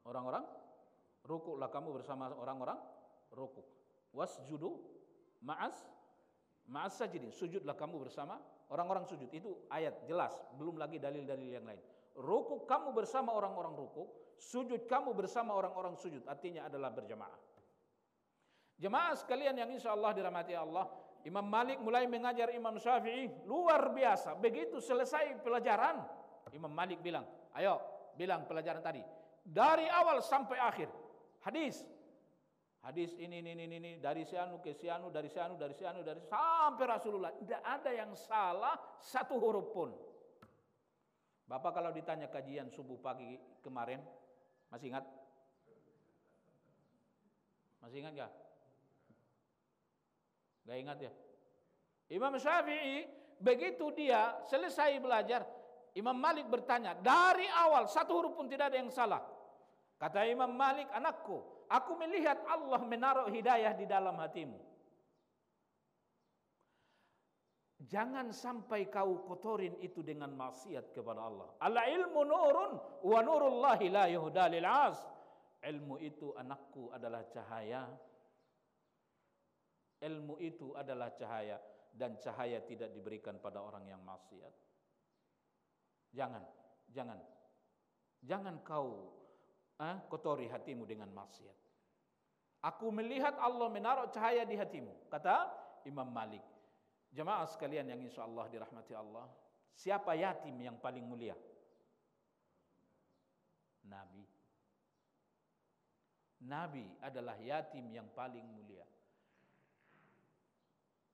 orang-orang rukuklah kamu bersama orang-orang rukuk. Wasjudu ma'as sajidin. Sujudlah kamu bersama orang-orang sujud. Itu ayat jelas, belum lagi dalil-dalil yang lain. Rukuk kamu bersama orang-orang rukuk, sujud kamu bersama orang-orang sujud. Artinya adalah berjamaah. Jemaah sekalian yang insyaallah dirahmati Allah, Imam Malik mulai mengajar Imam Syafi'i luar biasa. Begitu selesai pelajaran, Imam Malik bilang, ayo bilang pelajaran tadi dari awal sampai akhir. Hadis ini dari sianu ke sianu, dari sianu sampai Rasulullah. Tidak ada yang salah satu huruf pun. Bapak kalau ditanya kajian subuh pagi kemarin, masih ingat? Masih ingat enggak? Enggak ingat ya? Imam Syafi'i begitu dia selesai belajar, Imam Malik bertanya, dari awal satu huruf pun tidak ada yang salah. Kata Imam Malik, anakku, aku melihat Allah menaruh hidayah di dalam hatimu. Jangan sampai kau kotorin itu dengan maksiat kepada Allah. Al-ilmu nurun wa nurullahi la yuhda lil 'as. Ilmu itu anakku adalah cahaya. Ilmu itu adalah cahaya dan cahaya tidak diberikan pada orang yang maksiat. Jangan kau kotori hatimu dengan maksiat. Aku melihat Allah menaruh cahaya di hatimu, kata Imam Malik. Jemaah sekalian yang insyaallah dirahmati Allah, siapa yatim yang paling mulia? Nabi adalah yatim yang paling mulia.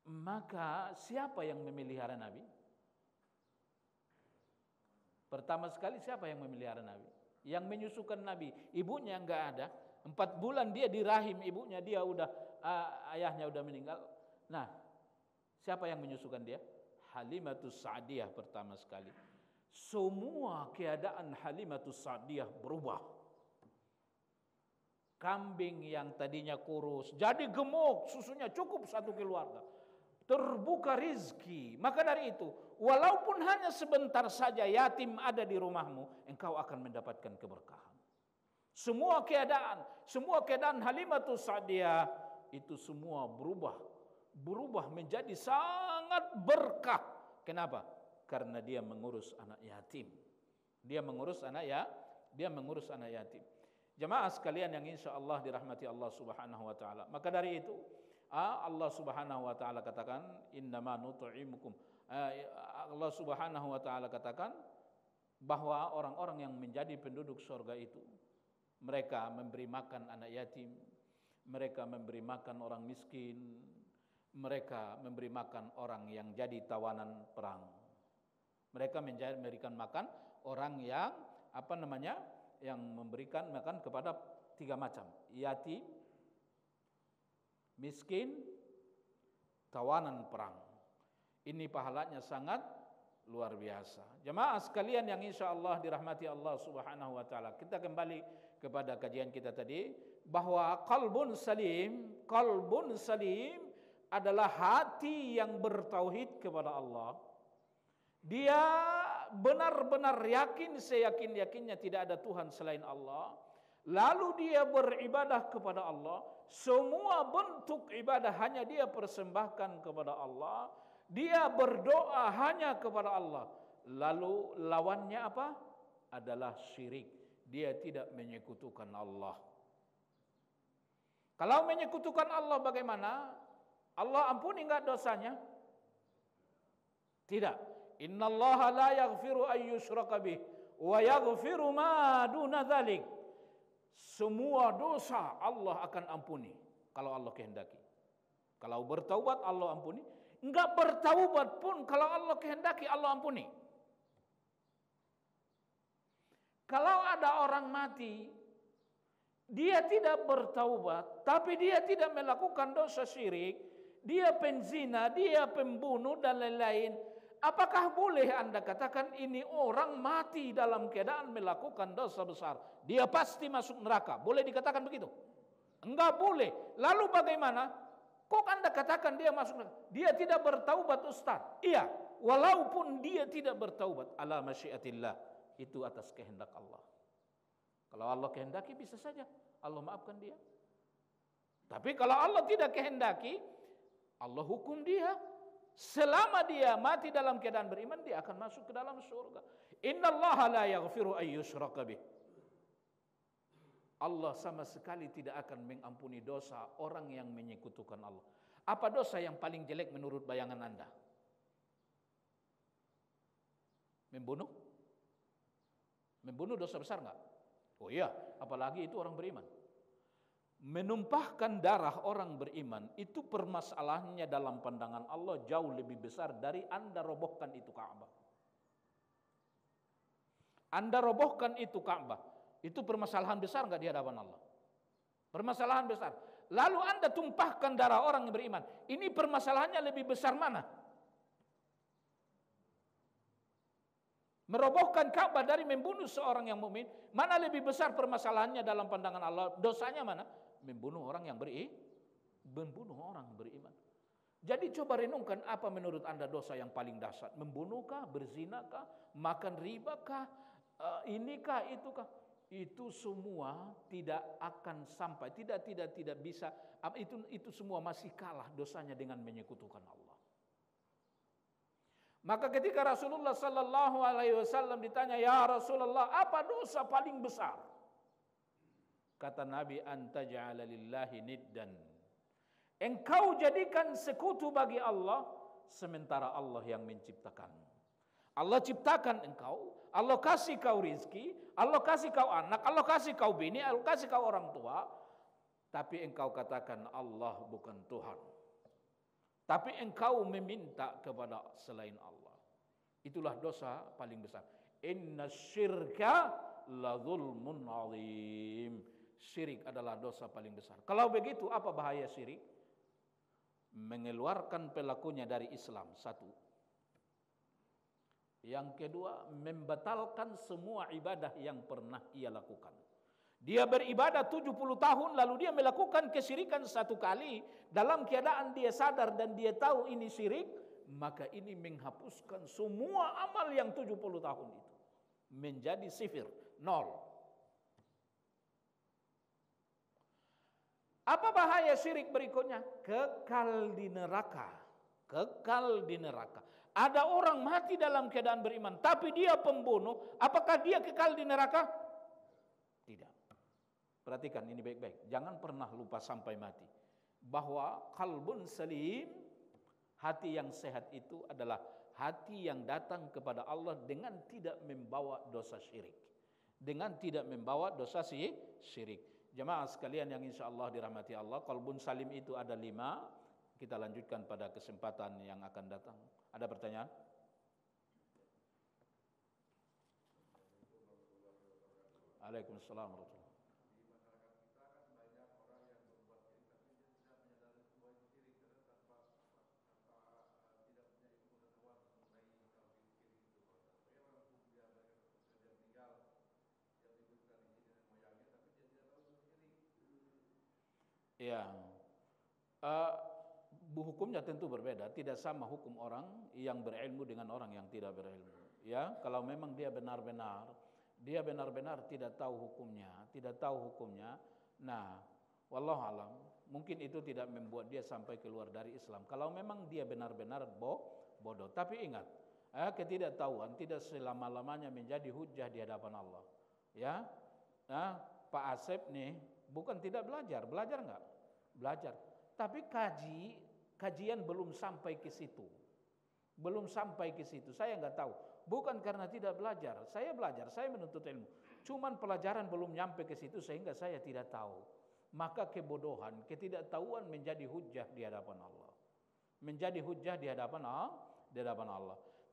Maka siapa yang memelihara Nabi? Pertama sekali siapa yang memelihara Nabi? Yang menyusukan Nabi. Ibunya enggak ada. 4 bulan dia di rahim ibunya, dia udah ayahnya udah meninggal. Nah, siapa yang menyusukan dia? Halimatus Sa'diyah pertama sekali. Semua keadaan Halimatus Sa'diyah berubah. Kambing yang tadinya kurus jadi gemuk, susunya cukup satu keluarga. Terbuka rizki. Maka dari itu, walaupun hanya sebentar saja yatim ada di rumahmu, engkau akan mendapatkan keberkahan. Semua keadaan Halimatus Sa'diyah itu semua berubah menjadi sangat berkah. Kenapa? Karena dia mengurus anak yatim. Dia mengurus anak yatim. Jemaah sekalian yang insya Allah dirahmati Allah Subhanahu wa taala. Maka dari itu Allah Subhanahu wa taala katakan innama nut'imukum. Allah Subhanahu wa taala katakan bahwa orang-orang yang menjadi penduduk surga itu mereka memberi makan anak yatim, mereka memberi makan orang miskin, mereka memberi makan orang yang jadi tawanan perang. Mereka memberikan makan orang yang yang memberikan makan kepada 3 macam, yatim, miskin, tawanan perang. Ini pahalanya sangat luar biasa. Jemaah sekalian yang insya Allah dirahmati Allah Subhanahu wa taala. Kita kembali kepada kajian kita tadi bahwa qalbun salim adalah hati yang bertauhid kepada Allah. Dia benar-benar yakin seyakin-yakinnya tidak ada Tuhan selain Allah. Lalu dia beribadah kepada Allah. Semua bentuk ibadah hanya dia persembahkan kepada Allah. Dia berdoa hanya kepada Allah. Lalu lawannya apa? Adalah syirik. Dia tidak menyekutukan Allah. Kalau menyekutukan Allah bagaimana? Allah ampuni enggak dosanya? Tidak. Innallaha la yaghfiru an yushraka bih wa yaghfiru ma duna dzalik. Semua dosa Allah akan ampuni kalau Allah kehendaki. Kalau bertaubat Allah ampuni, enggak bertaubat pun kalau Allah kehendaki Allah ampuni. Kalau ada orang mati, dia tidak bertaubat, tapi dia tidak melakukan dosa syirik, dia penzina, dia pembunuh dan lain-lain, apakah boleh Anda katakan ini orang mati dalam keadaan melakukan dosa besar? Dia pasti masuk neraka. Boleh dikatakan begitu? Enggak boleh. Lalu bagaimana? Kok Anda katakan dia masuk neraka? Dia tidak bertaubat, Ustaz. Iya, walaupun dia tidak bertaubat, ala masyiatillah, itu atas kehendak Allah. Kalau Allah kehendaki bisa saja Allah maafkan dia. Tapi kalau Allah tidak kehendaki, Allah hukum dia. Selama dia mati dalam keadaan beriman, dia akan masuk ke dalam surga. Innallaha la yaghfiru an yushraka bih. Allah sama sekali tidak akan mengampuni dosa orang yang menyekutukan Allah. Apa dosa yang paling jelek menurut bayangan Anda? Membunuh? Membunuh dosa besar enggak? Oh iya, apalagi itu orang beriman. Menumpahkan darah orang beriman itu permasalahannya dalam pandangan Allah jauh lebih besar dari Anda robohkan itu Ka'bah. Anda robohkan itu Ka'bah, itu permasalahan besar enggak di hadapan Allah? Permasalahan besar. Lalu Anda tumpahkan darah orang yang beriman, ini permasalahannya lebih besar mana? Merobohkan Ka'bah dari membunuh seorang yang mukmin, mana lebih besar permasalahannya dalam pandangan Allah? Dosanya mana? Membunuh orang yang beriman. Jadi coba renungkan apa menurut Anda dosa yang paling dahsyat? Membunuhkah, berzinakah, makan ribakah, inikah, itukah? Itu semua tidak akan sampai, tidak bisa. Itu semua masih kalah dosanya dengan menyekutukan Allah. Maka ketika Rasulullah sallallahu alaihi wasallam ditanya, "Ya Rasulullah, apa dosa paling besar?" Kata Nabi, "Anta ja'ala lillahi niddan." Engkau jadikan sekutu bagi Allah sementara Allah yang menciptakan. Allah ciptakan engkau, Allah kasih kau rizki, Allah kasih kau anak, Allah kasih kau bini, Allah kasih kau orang tua, tapi engkau katakan Allah bukan Tuhan. Tapi engkau meminta kepada selain Allah. Itulah dosa paling besar. Inna syirka la zulmun azim. Syirik adalah dosa paling besar. Kalau begitu apa bahaya syirik? Mengeluarkan pelakunya dari Islam, satu. Yang kedua, membatalkan semua ibadah yang pernah ia lakukan. Dia beribadah 70 tahun lalu dia melakukan kesyirikan satu kali dalam keadaan dia sadar dan dia tahu ini syirik, maka ini menghapuskan semua amal yang 70 tahun itu. Menjadi sifir, nol. Apa bahaya syirik berikutnya? Kekal di neraka. Kekal di neraka. Ada orang mati dalam keadaan beriman, tapi dia pembunuh. Apakah dia kekal di neraka? Tidak. Perhatikan ini baik-baik. Jangan pernah lupa sampai mati bahwa qalbun salim, hati yang sehat itu adalah hati yang datang kepada Allah dengan tidak membawa dosa syirik. Dengan tidak membawa dosa syirik. Jemaah sekalian yang insyaallah dirahmati Allah, qalbun salim itu ada 5. Kita lanjutkan pada kesempatan yang akan datang. Ada pertanyaan? Waalaikumsalam warahmatullahi wabarakatuh. Ya, hukumnya tentu berbeda. Tidak sama hukum orang yang berilmu dengan orang yang tidak berilmu. Ya, kalau memang dia benar-benar tidak tahu hukumnya, nah, wallahu alam, mungkin itu tidak membuat dia sampai keluar dari Islam. Kalau memang dia benar-benar bodoh. Tapi ingat, ketidaktahuan tidak selama-lamanya menjadi hujah di hadapan Allah. Ya, nah, Pak Asep nih bukan tidak belajar enggak? Belajar. Tapi kajian belum sampai ke situ. Saya enggak tahu. Bukan karena tidak belajar. Saya belajar, saya menuntut ilmu. Cuman pelajaran belum nyampe ke situ sehingga saya tidak tahu. Maka kebodohan, ketidaktahuan menjadi hujah di hadapan Allah.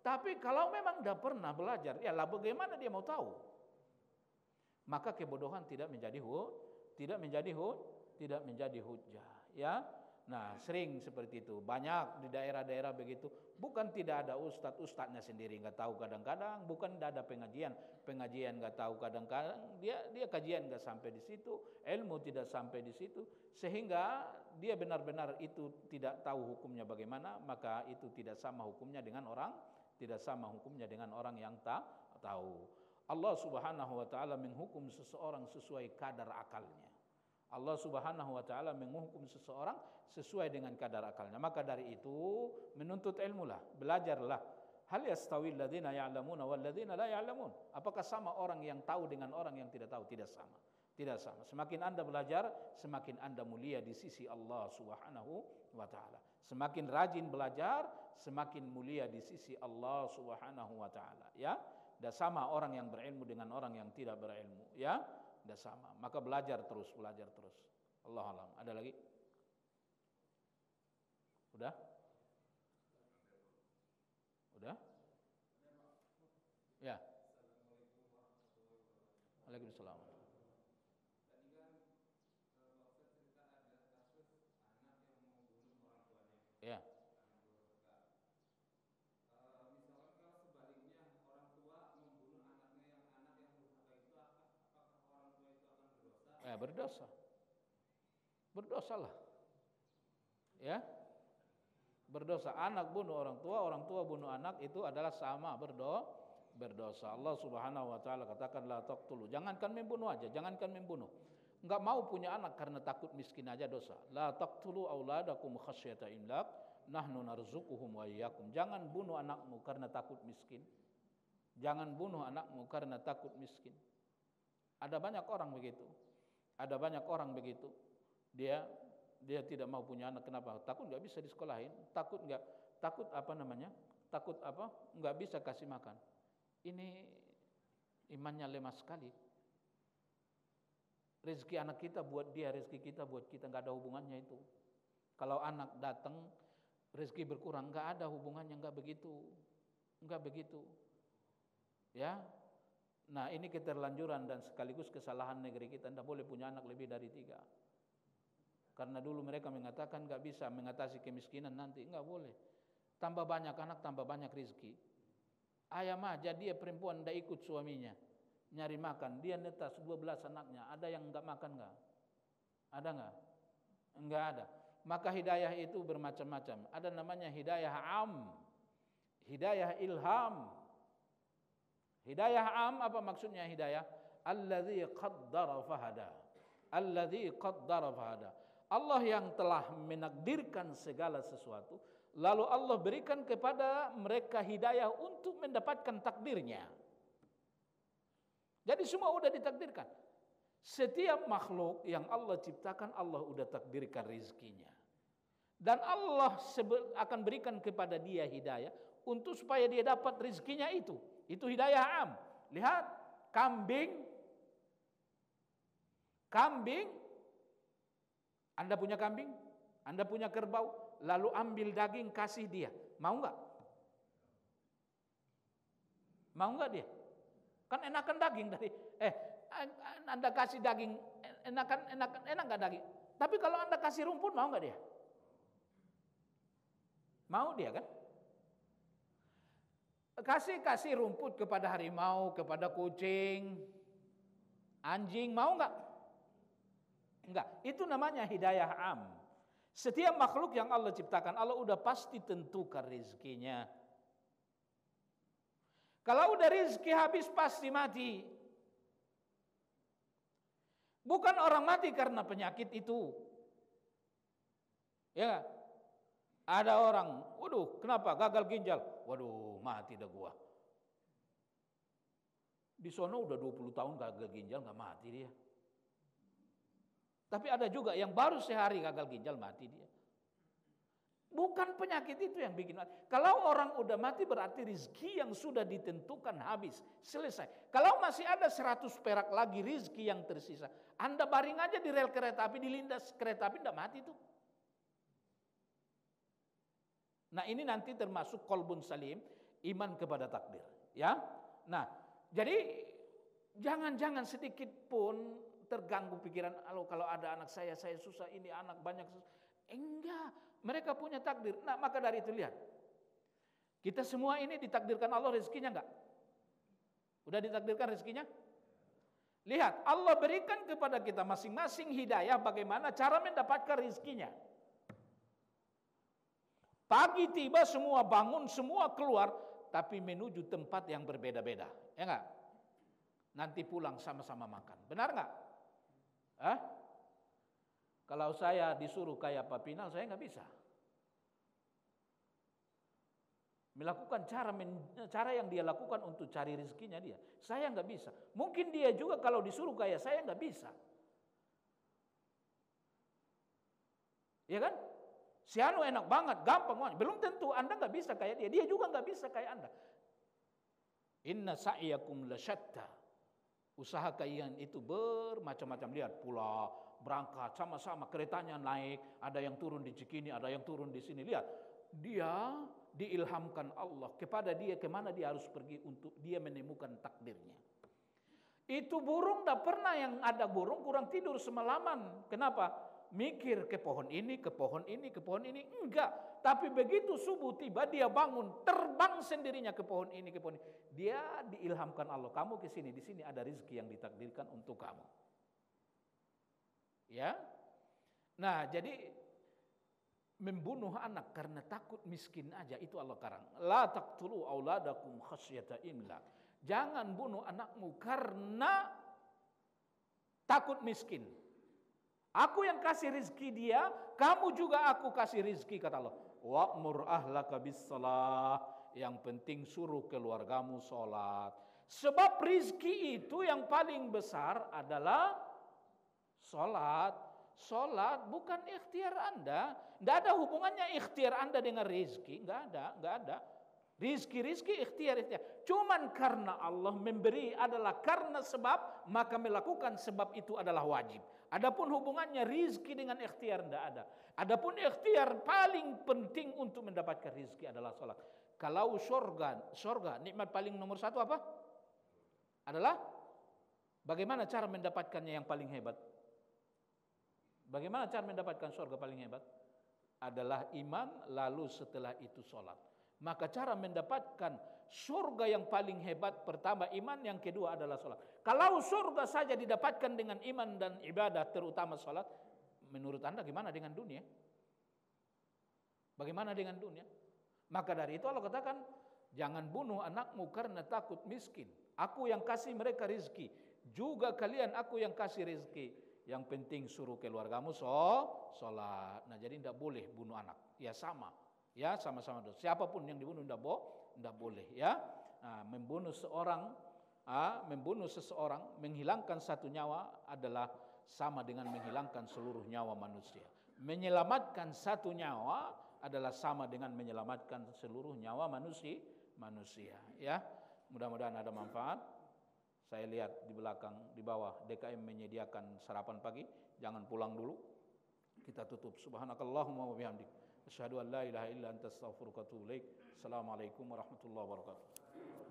Tapi kalau memang tidak pernah belajar, ya lah bagaimana dia mau tahu? Maka kebodohan tidak menjadi hujah, ya. Nah, sering seperti itu. Banyak di daerah-daerah begitu. Bukan tidak ada ustadznya sendiri enggak tahu kadang-kadang, bukan tidak ada pengajian enggak tahu kadang-kadang. Dia kajian enggak sampai di situ, ilmu tidak sampai di situ, sehingga dia benar-benar itu tidak tahu hukumnya bagaimana, maka itu tidak sama hukumnya dengan orang yang tak tahu. Allah Subhanahu wa taala menghukum seseorang sesuai kadar akalnya. Allah Subhanahu wa taala menghukum seseorang sesuai dengan kadar akalnya. Maka dari itu menuntut ilmulah, belajarlah. Hal yastawil ladzina ya'lamuna wal ladzina la ya'lamun? Apakah sama orang yang tahu dengan orang yang tidak tahu? Tidak sama. Semakin Anda belajar, semakin Anda mulia di sisi Allah Subhanahu wa taala. Semakin rajin belajar, semakin mulia di sisi Allah Subhanahu wa taala, ya. Tidak sama orang yang berilmu dengan orang yang tidak berilmu, ya. Tidak sama. Maka belajar terus. Allah alam. Ada lagi? Udah? Ya. Waalaikumsalam. Ya. Berdosalah. Ya. Berdosa. Anak bunuh orang tua bunuh anak, itu adalah sama berdosa. Allah Subhanahu wa taala katakan la taqtulu. Jangankan membunuh aja, Enggak mau punya anak karena takut miskin aja dosa. La taqtulu auladakum khasyata imlaq, nahnu narzuquhum wa iyyakum. Jangan bunuh anakmu karena takut miskin. Ada banyak orang begitu. Dia tidak mau punya anak. Kenapa? Takut enggak bisa disekolahin, takut enggak bisa kasih makan. Ini imannya lemah sekali. Rezeki anak kita buat dia, rezeki kita buat kita, enggak ada hubungannya itu. Kalau anak datang rezeki berkurang, enggak ada hubungannya, enggak begitu. Ya. Nah, ini keterlanjuran dan sekaligus kesalahan negeri kita. Tidak boleh punya anak lebih dari 3. Karena dulu mereka mengatakan enggak bisa mengatasi kemiskinan nanti. Enggak boleh. Tambah banyak anak, tambah banyak rezeki. Ayam aja dia perempuan tidak ikut suaminya nyari makan. Dia netas 12 anaknya. Ada yang enggak makan enggak? Ada enggak? Enggak ada. Maka hidayah itu bermacam-macam. Ada namanya hidayah am, hidayah ilham. Hidayah am, apa maksudnya hidayah? Alladzi qaddara fahada. Allah yang telah menakdirkan segala sesuatu, lalu Allah berikan kepada mereka hidayah untuk mendapatkan takdirnya. Jadi semua sudah ditakdirkan. Setiap makhluk yang Allah ciptakan, Allah udah takdirkan rizkinya. Dan Allah akan berikan kepada dia hidayah untuk supaya dia dapat rizkinya itu. Itu hidayah am. Lihat, kambing. Anda punya kambing, Anda punya kerbau, lalu ambil daging kasih dia. Mau enggak? Mau enggak dia? Kan enakan daging dari Anda kasih daging, enak enggak daging? Tapi kalau Anda kasih rumput, mau enggak dia? Mau dia kan? Kasih rumput kepada harimau, kepada kucing, anjing, mau enggak? Enggak. Itu namanya hidayah am. Setiap makhluk yang Allah ciptakan, Allah udah pasti tentukan rezekinya. Kalau udah rezeki habis pasti mati. Bukan orang mati karena penyakit itu. Ya. Ada orang, waduh, kenapa gagal ginjal? Waduh, mati dah gua. Di sono udah 20 tahun gagal ginjal enggak mati dia. Tapi ada juga yang baru sehari gagal ginjal mati dia. Bukan penyakit itu yang bikin mati. Kalau orang udah mati berarti rezeki yang sudah ditentukan habis, selesai. Kalau masih ada 100 perak lagi rezeki yang tersisa, Anda baring aja di rel kereta api, dilindas kereta api, tidak mati itu. Nah ini nanti termasuk qalbun salim, iman kepada takdir. Ya, nah jadi jangan sedikit pun terganggu pikiran, kalau ada anak saya susah, ini anak banyak susah. Enggak, mereka punya takdir. Nah maka dari itu lihat, kita semua ini ditakdirkan Allah rezekinya enggak? Udah ditakdirkan rezekinya? Lihat, Allah berikan kepada kita masing-masing hidayah bagaimana cara mendapatkan rezekinya. Pagi tiba semua bangun, semua keluar, tapi menuju tempat yang berbeda-beda. Ya enggak? Nanti pulang sama-sama makan. Benar enggak? Hah? Kalau saya disuruh kayak Pak Pinal, saya nggak bisa. Melakukan cara yang dia lakukan untuk cari rezekinya dia. Saya nggak bisa. Mungkin dia juga kalau disuruh kayak saya nggak bisa. Ya kan? Si anu enak banget, gampang banget. Belum tentu Anda nggak bisa kayak dia. Dia juga nggak bisa kayak Anda. Inna sa'yakum lasyatta. Usaha kalian itu bermacam-macam. Lihat pula berangkat sama-sama, keretanya naik, ada yang turun di Cikini, ada yang turun di sini. Lihat, dia diilhamkan Allah kepada dia kemana dia harus pergi untuk dia menemukan takdirnya. Itu burung tak pernah yang ada burung kurang tidur semalaman. Kenapa? Mikir ke pohon ini, ke pohon ini, ke pohon ini. Enggak. Tapi begitu subuh tiba dia bangun, terbang sendirinya ke pohon ini, ke pohon ini. Dia diilhamkan Allah, kamu ke sini, di sini ada rezeki yang ditakdirkan untuk kamu. Ya. Nah, jadi membunuh anak karena takut miskin aja itu Allah karang. La taqtulu auladakum khasyata imlak. Jangan bunuh anakmu karena takut miskin. Aku yang kasih rizki dia, kamu juga aku kasih rizki, kata Allah. Wa'mur ahlaka bis-shalah. Yang penting suruh keluargamu sholat. Sebab rizki itu yang paling besar adalah sholat. Sholat bukan ikhtiar Anda. Tidak ada hubungannya ikhtiar Anda dengan rizki. Tidak ada. Rizki ikhtiar. Cuman karena Allah memberi adalah karena sebab, maka melakukan sebab itu adalah wajib. Adapun hubungannya rizki dengan ikhtiar tidak ada. Adapun ikhtiar paling penting untuk mendapatkan rizki adalah sholat. Kalau surga nikmat paling nomor satu apa? Adalah bagaimana cara mendapatkannya yang paling hebat? Bagaimana cara mendapatkan surga paling hebat? Adalah iman, lalu setelah itu sholat. Maka cara mendapatkan surga yang paling hebat, pertama iman, yang kedua adalah sholat. Kalau surga saja didapatkan dengan iman dan ibadah, terutama sholat, menurut Anda gimana dengan dunia? Bagaimana dengan dunia? Maka dari itu Allah katakan, jangan bunuh anakmu karena takut miskin. Aku yang kasih mereka rezeki, juga kalian aku yang kasih rezeki. Yang penting suruh keluargamu sholat. Nah jadi tidak boleh bunuh anak. Ya sama. Ya sama-sama dosa. Siapapun yang dibunuh tidak boleh. Ya. Nah, membunuh seorang membunuh seseorang, menghilangkan satu nyawa adalah sama dengan menghilangkan seluruh nyawa manusia. Menyelamatkan satu nyawa adalah sama dengan menyelamatkan seluruh nyawa manusia. Ya, mudah-mudahan ada manfaat. Saya lihat di belakang, di bawah DKM menyediakan sarapan pagi. Jangan pulang dulu. Kita tutup. Subhanakallahumma wa bihamdik. Asyhadu an la ilaha illa anta astaghfiruka wa atubu ilaik. Assalamualaikum warahmatullahi wabarakatuh.